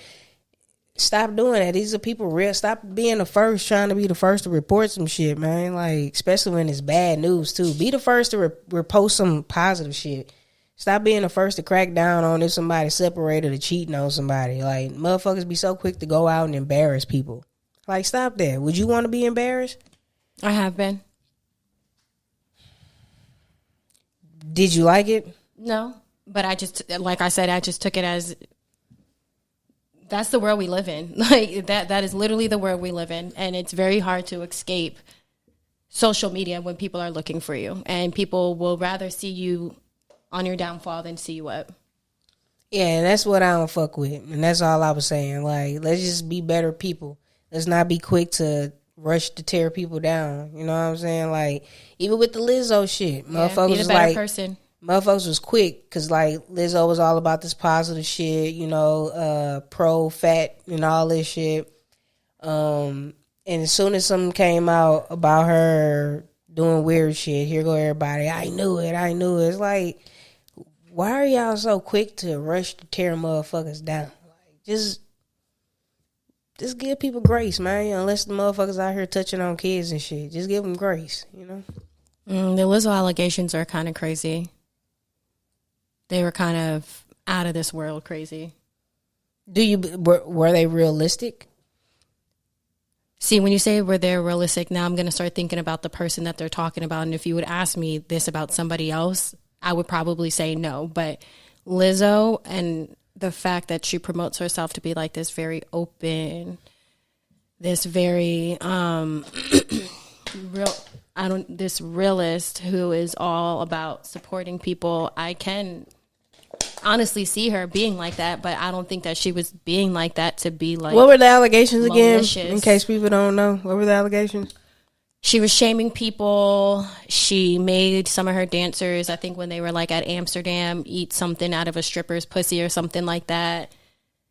Stop doing that. These are people real. Stop being the first, trying to be the first to report some shit, man. Like, especially when it's bad news too. Be the first to repost some positive shit. Stop being the first to crack down on if somebody separated or cheating on somebody. Like, motherfuckers be so quick to go out and embarrass people. Like, stop that. Would you want to be embarrassed? I have been. Did you like it? No, but I just, like I said, I just took it as That's the world we live in. Like that is literally the world we live in. And it's very hard to escape social media when people are looking for you. And people will rather see you on your downfall than see you up. Yeah, and that's what I don't fuck with. And that's all I was saying. Like, let's just be better people. Let's not be quick to rush to tear people down. You know what I'm saying? Like, even with the Lizzo shit, motherfuckers be a was better like, person. Motherfuckers was quick because, like, Lizzo was all about this positive shit, you know, pro-fat and all this shit. And as soon as something came out about her doing weird shit, here go everybody, I knew it. It's like, why are y'all so quick to rush to tear motherfuckers down? Like, just give people grace, man. Unless the motherfuckers out here touching on kids and shit. Just give them grace, you know? The Lizzo allegations are kind of crazy. They were kind of out of this world crazy. Were they realistic? See, when you say were they realistic, now I'm going to start thinking about the person that they're talking about. And if you would ask me this about somebody else, I would probably say no. But Lizzo, and the fact that she promotes herself to be like this very open, this very this realist who is all about supporting people, I can honestly see her being like that, but I don't think that she was being like that to be like. What were the allegations malicious. Again? In case people don't know, what were the allegations? She was shaming people. She made some of her dancers, I think when they were like at Amsterdam, eat something out of a stripper's pussy or something like that.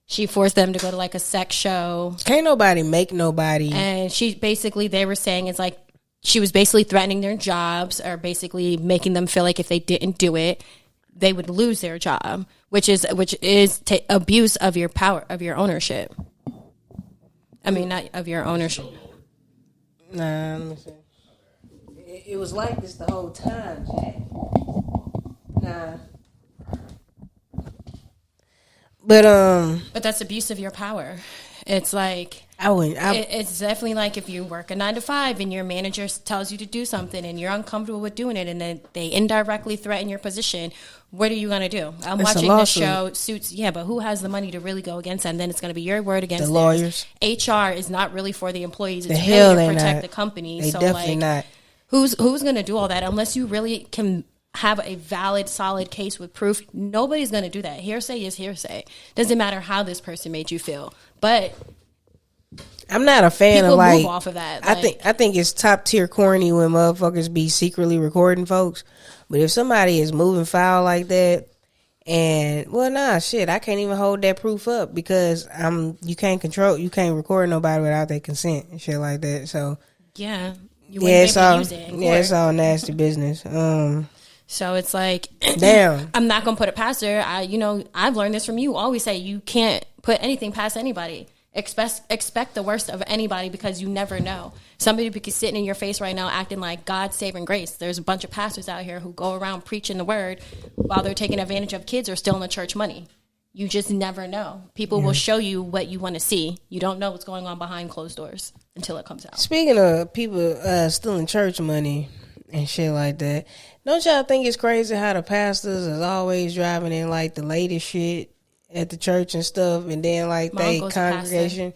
She forced them to go to like a sex show. Can't nobody make nobody. And they were saying it's like she was basically threatening their jobs, or basically making them feel like if they didn't do it, they would lose their job, which is abuse of your power, of your ownership. I mean, not of your ownership. Nah, let me see. It was like this the whole time, Jack. Nah. But that's abuse of your power. It's like it's definitely like if you work a 9 to 5 and your manager tells you to do something and you're uncomfortable with doing it, and then they indirectly threaten your position. What are you going to do? I'm watching this show, Suits. Yeah, but who has the money to really go against that? And then it's going to be your word against the lawyers. HR is not really for the employees. It's really to protect the company. They definitely not. Who's going to do all that unless you really can have a valid, solid case with proof? Nobody's going to do that. Hearsay is hearsay. Doesn't matter how this person made you feel. But I'm not a fan of like. Move off of that. I think it's top tier corny when motherfuckers be secretly recording folks. But if somebody is moving foul like that, and I can't even hold that proof up because you can't record nobody without their consent and shit like that. So yeah, it's all nasty business. So it's like, damn, I'm not gonna put it past her. I've learned this from you. Always say you can't put anything past anybody. Expect the worst of anybody because you never know. Somebody could be sitting in your face right now acting like God's saving grace. There's a bunch of pastors out here who go around preaching the word while they're taking advantage of kids or stealing the church money. You just never know. People will show you what you want to see. You don't know what's going on behind closed doors until it comes out. Speaking of people stealing church money and shit like that, don't y'all think it's crazy how the pastors is always driving in like the latest shit at the church and stuff, and then like they congregation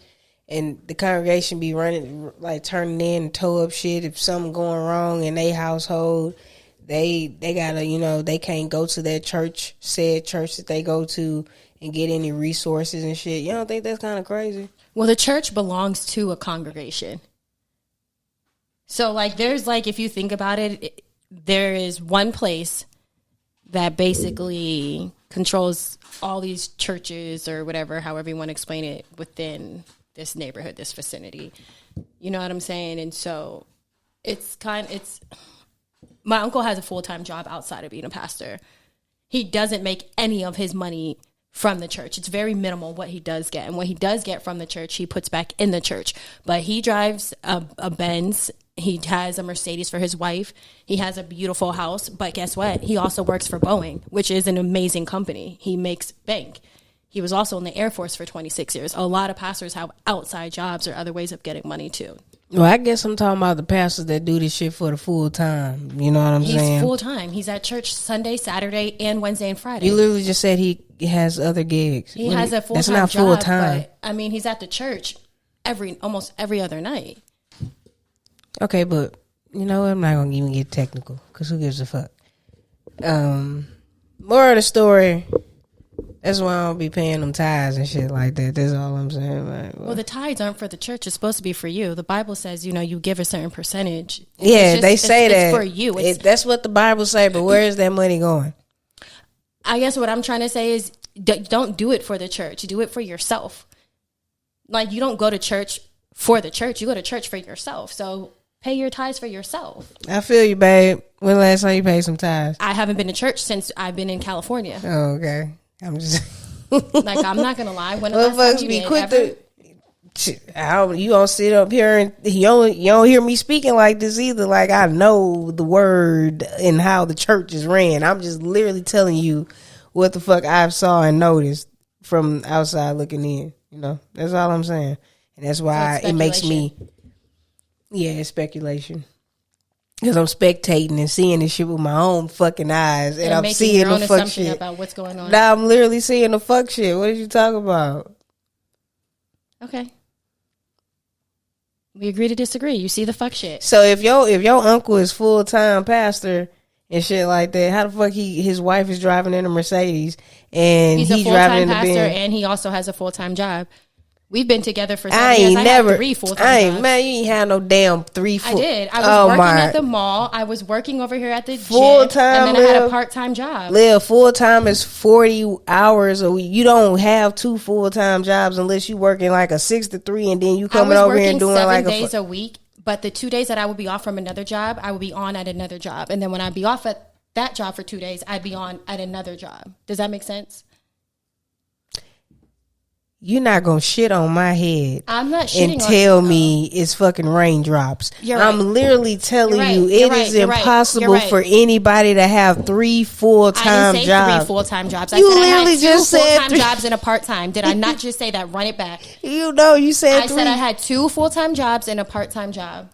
and the congregation be running like turning in and tow up shit if something going wrong in their household. They gotta, they can't go to that said church that they go to and get any resources and shit. You don't think that's kind of crazy? Well, the church belongs to a congregation. So like there's like, if you think about it, there is one place that basically controls all these churches or whatever, however you want to explain it, within this neighborhood, this vicinity. You know what I'm saying? And so my uncle has a full-time job outside of being a pastor. He doesn't make any of his money from the church. It's very minimal what he does get. And what he does get from the church, he puts back in the church. But he drives a Benz. He has a Mercedes for his wife. He has a beautiful house. But guess what? He also works for Boeing, which is an amazing company. He makes bank. He was also in the Air Force for 26 years. A lot of pastors have outside jobs or other ways of getting money too. Well, I guess I'm talking about the pastors that do this shit for the full time. You know what I'm saying? He's full time. He's at church Sunday, Saturday, and Wednesday and Friday. You literally just said he has other gigs. He has a full time job. That's not full time. But I mean, he's at the church almost every other night. Okay, but you know what? I'm not gonna even get technical because who gives a fuck? More of the story. That's why I don't be paying them tithes and shit like that. That's all I'm saying. Like, well, the tithes aren't for the church. It's supposed to be for you. The Bible says, you give a certain percentage. Yeah, they say that. It's for you. That's what the Bible say, but where is that money going? I guess what I'm trying to say is don't do it for the church. Do it for yourself. Like, you don't go to church for the church. You go to church for yourself. So pay your tithes for yourself. I feel you, babe. When the last time you paid some tithes? I haven't been to church since I've been in California. Oh, okay. I'm just like, I'm not gonna lie. When the last time you did ever? You don't sit up here and you don't hear me speaking like this either. Like, I know the word and how the church is ran. I'm just literally telling you what the fuck I've saw and noticed from outside looking in. You know, that's all I'm saying, and that's why it makes me. Yeah, it's speculation. Because I'm spectating and seeing this shit with my own fucking eyes. And I'm seeing the fuck shit. About what's going on. Now I'm literally seeing the fuck shit. What did you talk about? Okay. We agree to disagree. You see the fuck shit. So if your uncle is full-time pastor and shit like that, how the fuck his wife is driving in a Mercedes and he's a driving in the pastor Benz? And he also has a full-time job. We've been together for 7 years. I had 3 full-time jobs. Man, you ain't had no damn 3 I did. I was working at the mall. I was working over here at the full-time gym. And then I had a part-time job. Full-time is 40 hours a week. You don't have 2 full-time jobs unless you working like a 6 to 3 and then you coming over here and doing like 7 days a week. But the 2 days that I would be off from another job, I would be on at another job. And then when I'd be off at that job for 2 days, I'd be on at another job. Does that make sense? You're not gonna shit on my head. I'm not shitting and tell me it's fucking raindrops. I'm literally telling you it is impossible for anybody to have 3 full-time jobs. I didn't say 3 full-time jobs. You literally just said 2 full-time jobs and a part-time. Did I not just say that? Run it back. You know, you said 3. I said I had 2 full-time jobs and a part-time job.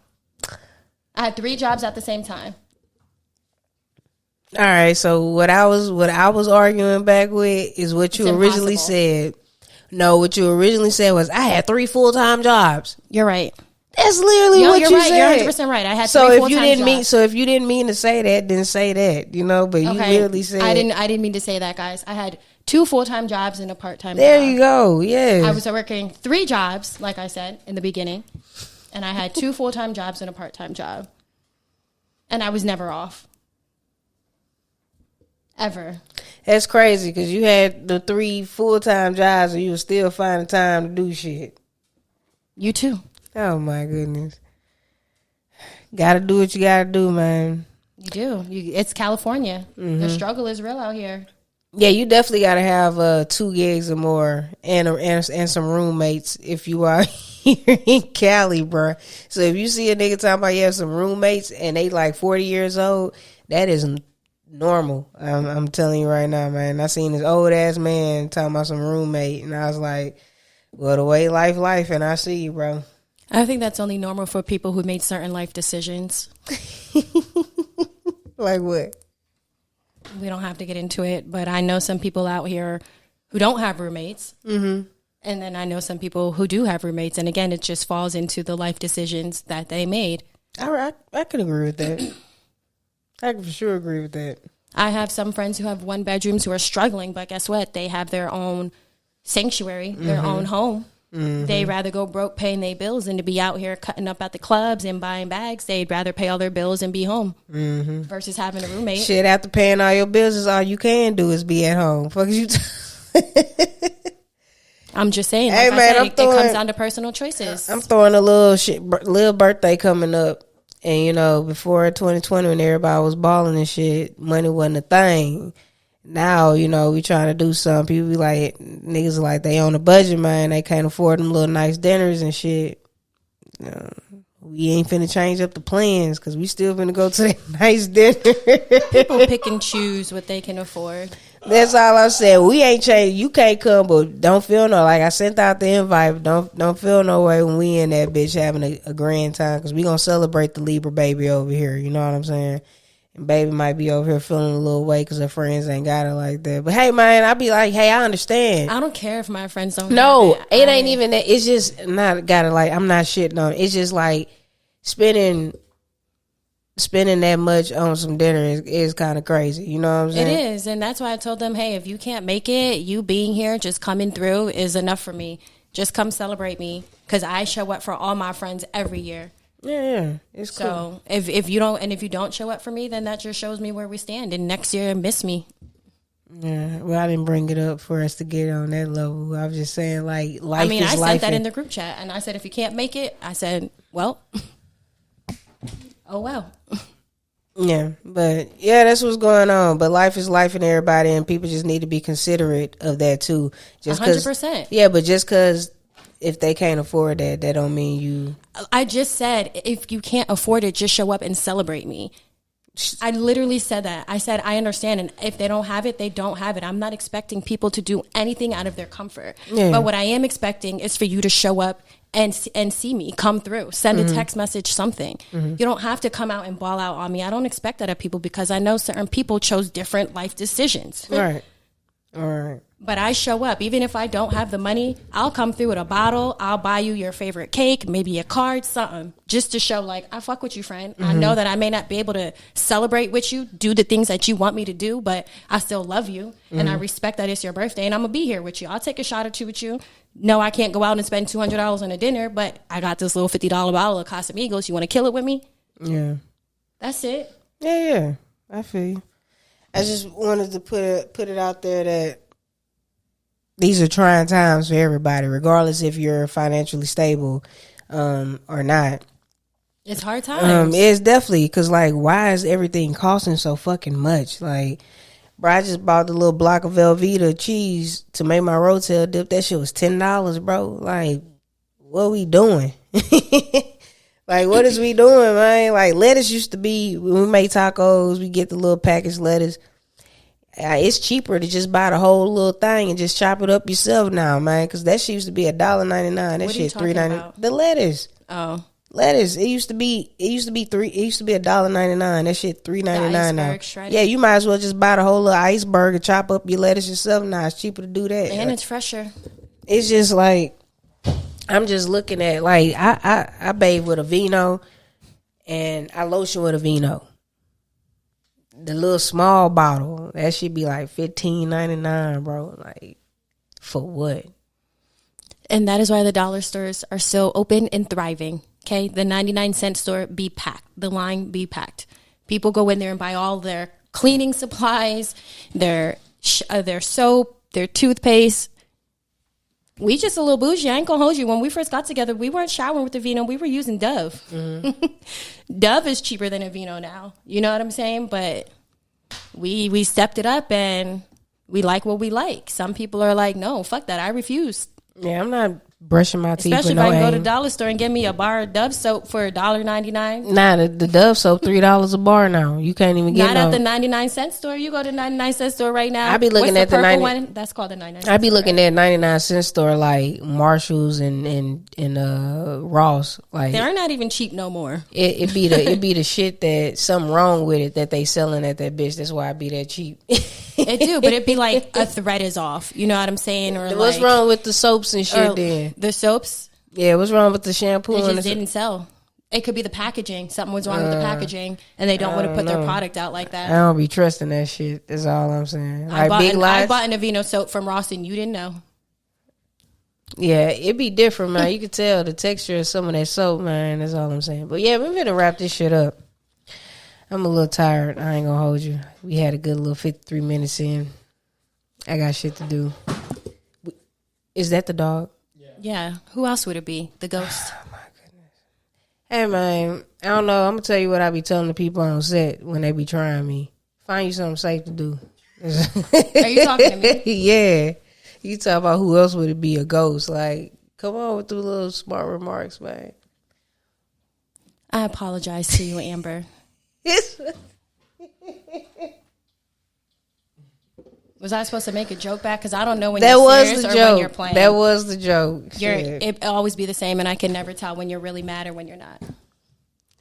I had 3 jobs at the same time. All right. So what I was arguing back with is what you originally said. No, what you originally said was I had 3 full-time jobs. You're right. That's literally what you said. You're 100% right. I had 3 full-time jobs. So if you didn't mean to say that, then say that. You know, but you literally said I didn't mean to say that, guys. I had 2 full-time jobs and a part-time job. There you go. Yeah. I was working 3 jobs, like I said in the beginning, and I had 2 full-time jobs and a part-time job, and I was never off. Ever. That's crazy because you had the 3 full-time jobs and you were still finding time to do shit. You too. Oh my goodness. Gotta do what you gotta do, man. You do. It's California. Mm-hmm. The struggle is real out here. Yeah, you definitely gotta have 2 gigs or more and some roommates if you are here in Cali, bro. So if you see a nigga talking about you have some roommates and they like 40 years old, that is normal. I'm telling you right now, man. I seen this old ass man talking about some roommate, and I was like, "Well, the way life, and I see you, bro." I think that's only normal for people who made certain life decisions. Like what? We don't have to get into it, but I know some people out here who don't have roommates, and then I know some people who do have roommates, and again, it just falls into the life decisions that they made. I can agree with that. I can for sure agree with that. I have some friends who have 1 bedrooms who are struggling, but guess what? They have their own sanctuary, their own home. Mm-hmm. They'd rather go broke paying their bills than to be out here cutting up at the clubs and buying bags. They'd rather pay all their bills and be home versus having a roommate. Shit, after paying all your bills, is all you can do is be at home. Fuck you. I'm just saying. Like I said, it comes down to personal choices. I'm throwing a little birthday coming up. And, you know, before 2020 when everybody was balling and shit, money wasn't a thing. Now, you know, we trying to do something. People be like, niggas like they on a budget, man. They can't afford them little nice dinners and shit. We ain't finna change up the plans because we still finna go to that nice dinner. People pick and choose what they can afford. That's all I'm saying. We ain't changed. You can't come, but don't feel no. Like I sent out the invite. Don't feel no way when we in that bitch having a grand time because we gonna celebrate the Libra baby over here. You know what I'm saying? And baby might be over here feeling a little way because her friends ain't got it like that. But hey, man, I be like, hey, I understand. I don't care if my friends don't. No, it ain't even that. It's just not gotta like. I'm not shitting on. It's just like spending that much on some dinner is kind of crazy. You know what I'm saying? It is. And that's why I told them, hey, if you can't make it, you being here, just coming through is enough for me. Just come celebrate me because I show up for all my friends every year. Yeah, it's cool. So if you don't show up for me, then that just shows me where we stand. And next year, miss me. Yeah, well, I didn't bring it up for us to get on that level. I was just saying, like, life is life. I sent that in the group chat, and I said, if you can't make it, I said, well, oh, well. Yeah, but yeah, that's what's going on. But life is life in everybody, and people just need to be considerate of that too. Just 100%. Yeah, but just because if they can't afford that, that don't mean you. I just said, if you can't afford it, just show up and celebrate me. I literally said that. I said, I understand. And if they don't have it, they don't have it. I'm not expecting people to do anything out of their comfort. Yeah. But what I am expecting is for you to show up and see me, come through, send a text message, something. You don't have to come out and ball out on me. I don't expect that of people because I know certain people chose different life decisions. Right. All right. But I show up. Even if I don't have the money, I'll come through with a bottle. I'll buy you your favorite cake, maybe a card, something, just to show like, I fuck with you, friend. I know that I may not be able to celebrate with you, do the things that you want me to do, but I still love you. And I respect that it's your birthday and I'm going to be here with you. I'll take a shot or two with you. No, I can't go out and spend $200 on a dinner, but I got this little $50 bottle of Casamigos. You want to kill it with me? Yeah. That's it. Yeah. I feel you. I just wanted to put it out there that these are trying times for everybody, regardless if you're financially stable or not. It's hard times. It's definitely because, like, why is everything costing so fucking much? Like, bro, I just bought the little block of Velveeta cheese to make my rotel dip. That shit was $10, bro. Like, what we doing? Like, what is we doing, man? Like, lettuce used to be, when we make tacos, we get the little packaged lettuce. It's cheaper to just buy the whole little thing and just chop it up yourself now, man. Because that shit used to be $1.99. That shit $3.99. The lettuce. Oh, lettuce. It used to be $1.99. That shit $3.99 now. Shredded. Yeah, you might as well just buy the whole little iceberg and chop up your lettuce yourself now. It's cheaper to do that, and it's fresher. It's just like, I'm just looking at, like, I bathe with a vino and I lotion with a vino. The little small bottle, that should be like $15.99, bro. Like, for what? And that is why the dollar stores are still open and thriving. Okay, the 99-cent store be packed. The line be packed. People go in there and buy all their cleaning supplies, their soap, their toothpaste. We just a little bougie. I ain't gonna hold you. When we first got together, we weren't showering with the vino. We were using Dove. Dove is cheaper than a vino now. You know what I'm saying? But we stepped it up and we like what we like. Some people are like, no, fuck that. I refuse. Yeah, I'm not brushing my teeth. Especially if I can go to the dollar store and get me a bar of Dove soap for $1.99. Nah, the Dove soap $3 a bar now. You can't even get not at the 99-cent store. You go to the 99-cent store right now. I be looking at the 90 one. That's called the 99. I be looking at 99-cent store like Marshalls and Ross. Like, they're not even cheap no more. It be the shit that something wrong with it that they selling at that bitch. That's why I be that cheap. It do, but it'd be like a thread is off. You know what I'm saying? Or what's wrong with the soaps and shit then? The soaps? Yeah, what's wrong with the shampoo? It just didn't sell. It could be the packaging. Something was wrong with the packaging, and they don't want to put their product out like that. I don't be trusting that shit. That's all I'm saying. I bought an Aveeno soap from Ross, and you didn't know. Yeah, it be different, man. You can tell the texture of some of that soap, man. That's all I'm saying. But yeah, we're gonna wrap this shit up. I'm a little tired. I ain't gonna hold you. We had a good little 53 minutes in. I got shit to do. Is that the dog? Yeah. Who else would it be? The ghost. Oh, my goodness. Hey, man. I don't know. I'm going to tell you what I be telling the people on set when they be trying me. Find you something safe to do. Are you talking to me? Yeah. You talk about who else would it be, a ghost. Like, come on with the little smart remarks, man. I apologize to you, Amber. Was I supposed to make a joke back? Because I don't know when That you're was serious the or joke. when you're playing. That was the joke. Shit. It always be the same, and I can never tell when you're really mad or when you're not.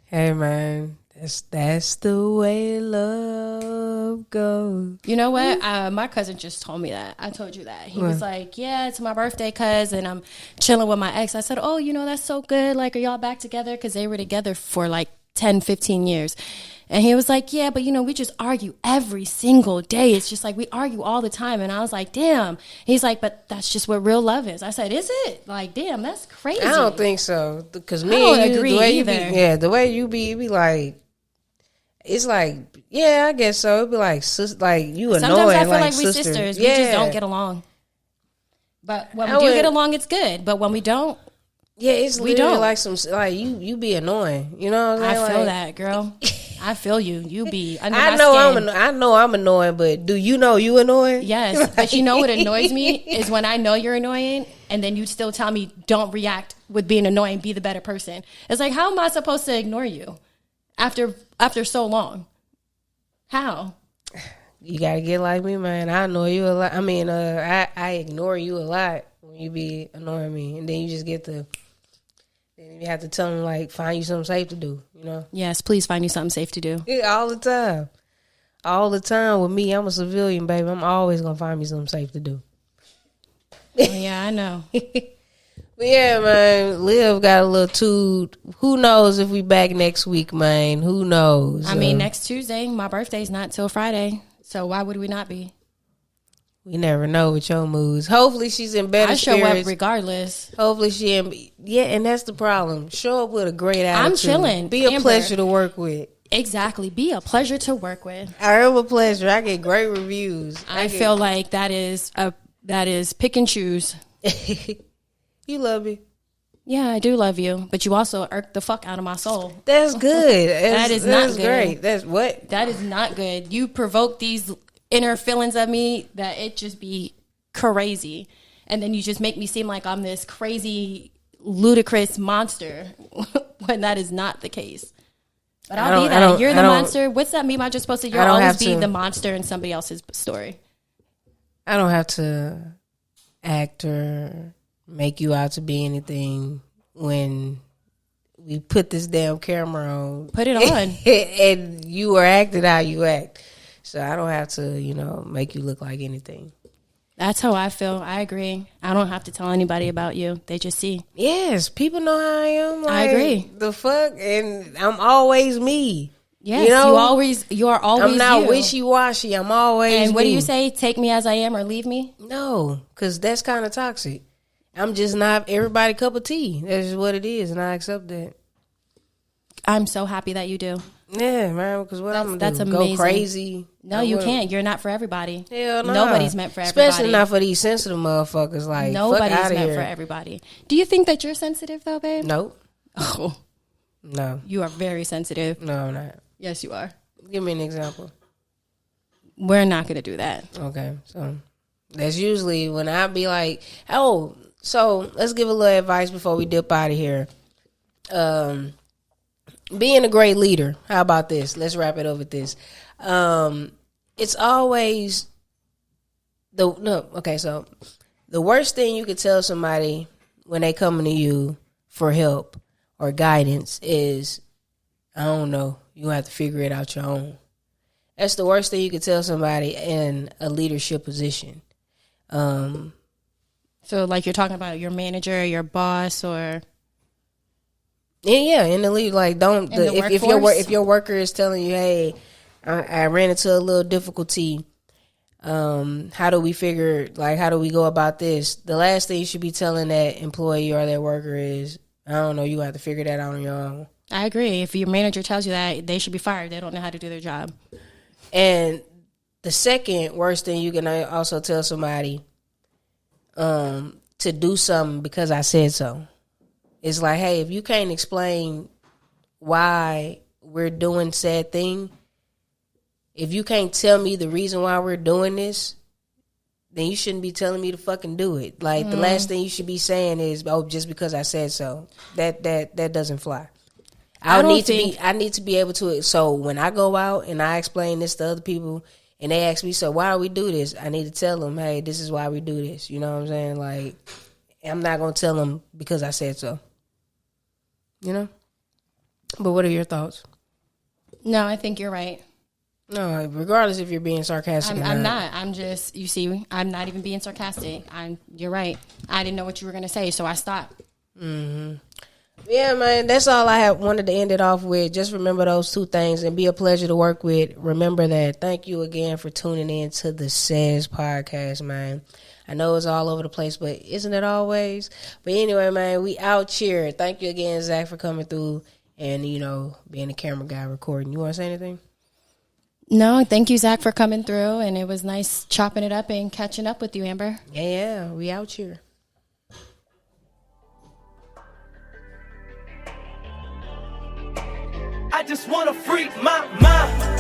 Hey, man. That's the way love goes. You know what? My cousin just told me that. I told you that. He was like, yeah, it's my birthday, cuz, and I'm chilling with my ex. I said, oh, that's so good. Like, are y'all back together? Because they were together for like 10, 15 years. And he was like, yeah, but we just argue every single day. It's just like we argue all the time. And I was like, damn. He's like, but that's just what real love is. I said, is it? Like, damn, that's crazy. I don't think so. Because me I don't and you, agree the way either. the way you be like, it's like, yeah, I guess so. It'd be like, like you annoying. Sometimes I feel like we sister. sisters. Yeah. We just don't get along. But when we do get along, it's good. But when we don't, yeah, it's we literally don't. like some, like you be annoying. You know what I'm saying? I feel like, that, girl. I feel you. You be under I my know skin. I know I'm annoying, but do you know you annoying? Yes, but you know what annoys me is when I know you're annoying and then you still tell me don't react with being annoying, be the better person. It's like, how am I supposed to ignore you after so long? How? You gotta get like me, man. I annoy you a lot. I mean, I ignore you a lot when you be annoying me, and then you just get to. Then you have to tell them, like, find you something safe to do, Yes, please find you something safe to do. Yeah, all the time. All the time with me, I'm a civilian, baby. I'm always going to find me something safe to do. Oh, yeah, I know. But yeah, man, Liv got a little toot. Who knows if we back next week, man? Who knows? I mean, next Tuesday, my birthday's not till Friday, so why would we not be? We never know with your moods. Hopefully she's in better spirits. I show up regardless. Hopefully yeah, and that's the problem. Show up with a great attitude. I'm chilling. Be a pleasure to work with. Exactly. Be a pleasure to work with. I'm a pleasure. I get great reviews. I feel like that is pick and choose. You love me. Yeah, I do love you, but you also irk the fuck out of my soul. That's good. That's not good. Great. That's what? That is not good. You provoke these inner feelings of me that it just be crazy, and then you just make me seem like I'm this crazy, ludicrous monster when that is not the case. But I'll be that. You're the monster. What's that mean? I'm just supposed to. You'll always be the monster in somebody else's story. I don't have to act or make you out to be anything when we put this damn camera on. Put it on. And you are acting how you act. So I don't have to, make you look like anything. That's how I feel. I agree. I don't have to tell anybody about you. They just see. Yes, people know how I am. Like, I agree. The fuck? And I'm always me. Yes, you are always I'm not you. wishy-washy. I'm always And what me. do you say? Take me as I am or leave me? No, because that's kind of toxic. I'm just not everybody cup of tea. That's just what it is, and I accept that. I'm so happy that you do. Yeah, man, because what I'm going to do? Amazing. Go crazy? No, you can't. You're not for everybody. Hell no. Nobody's meant for everybody. Especially not for these sensitive motherfuckers. Like, nobody's fuck meant here. for everybody. Do you think that you're sensitive, though, babe? Nope. Oh. No. You are very sensitive. No, I'm not. Yes, you are. Give me an example. We're not going to do that. Okay, so that's usually when I be like, oh, so let's give a little advice before we dip out of here. Being a great leader. How about this? Let's wrap it up with this. It's always so the worst thing you could tell somebody when they coming to you for help or guidance is, I don't know, you have to figure it out your own. That's the worst thing you could tell somebody in a leadership position. So, like, you're talking about your manager, your boss, or in the lead, like, don't if your worker is telling you, hey, I ran into a little difficulty. How do we go about this? The last thing you should be telling that employee or that worker is, I don't know, you have to figure that out on your own. I agree. If your manager tells you that, they should be fired. They don't know how to do their job. And the second worst thing you can also tell somebody to do something because I said so. It's like, hey, if you can't explain why we're doing said thing, if you can't tell me the reason why we're doing this, then you shouldn't be telling me to fucking do it. Like, the last thing you should be saying is, oh, just because I said so. That doesn't fly. I need to be able to. So when I go out and I explain this to other people, and they ask me, so why do we do this? I need to tell them, hey, this is why we do this. You know what I'm saying? Like, I'm not going to tell them because I said so. You know? But what are your thoughts? No, I think you're right. No, regardless if you're being sarcastic I'm not. I'm just, you see, I'm not even being sarcastic. You're right. I didn't know what you were going to say, so I stopped. Mm-hmm. Yeah, man, that's all I have wanted to end it off with. Just remember those two things and be a pleasure to work with. Remember that. Thank you again for tuning in to the Says podcast, man. I know it's all over the place, but isn't it always? But anyway, man, we out here. Thank you again, Zach, for coming through and, you know, being the camera guy recording. You want to say anything? No, thank you, Zach, for coming through, and it was nice chopping it up and catching up with you, Amber. Yeah, we out here. I just wanna freak my mind.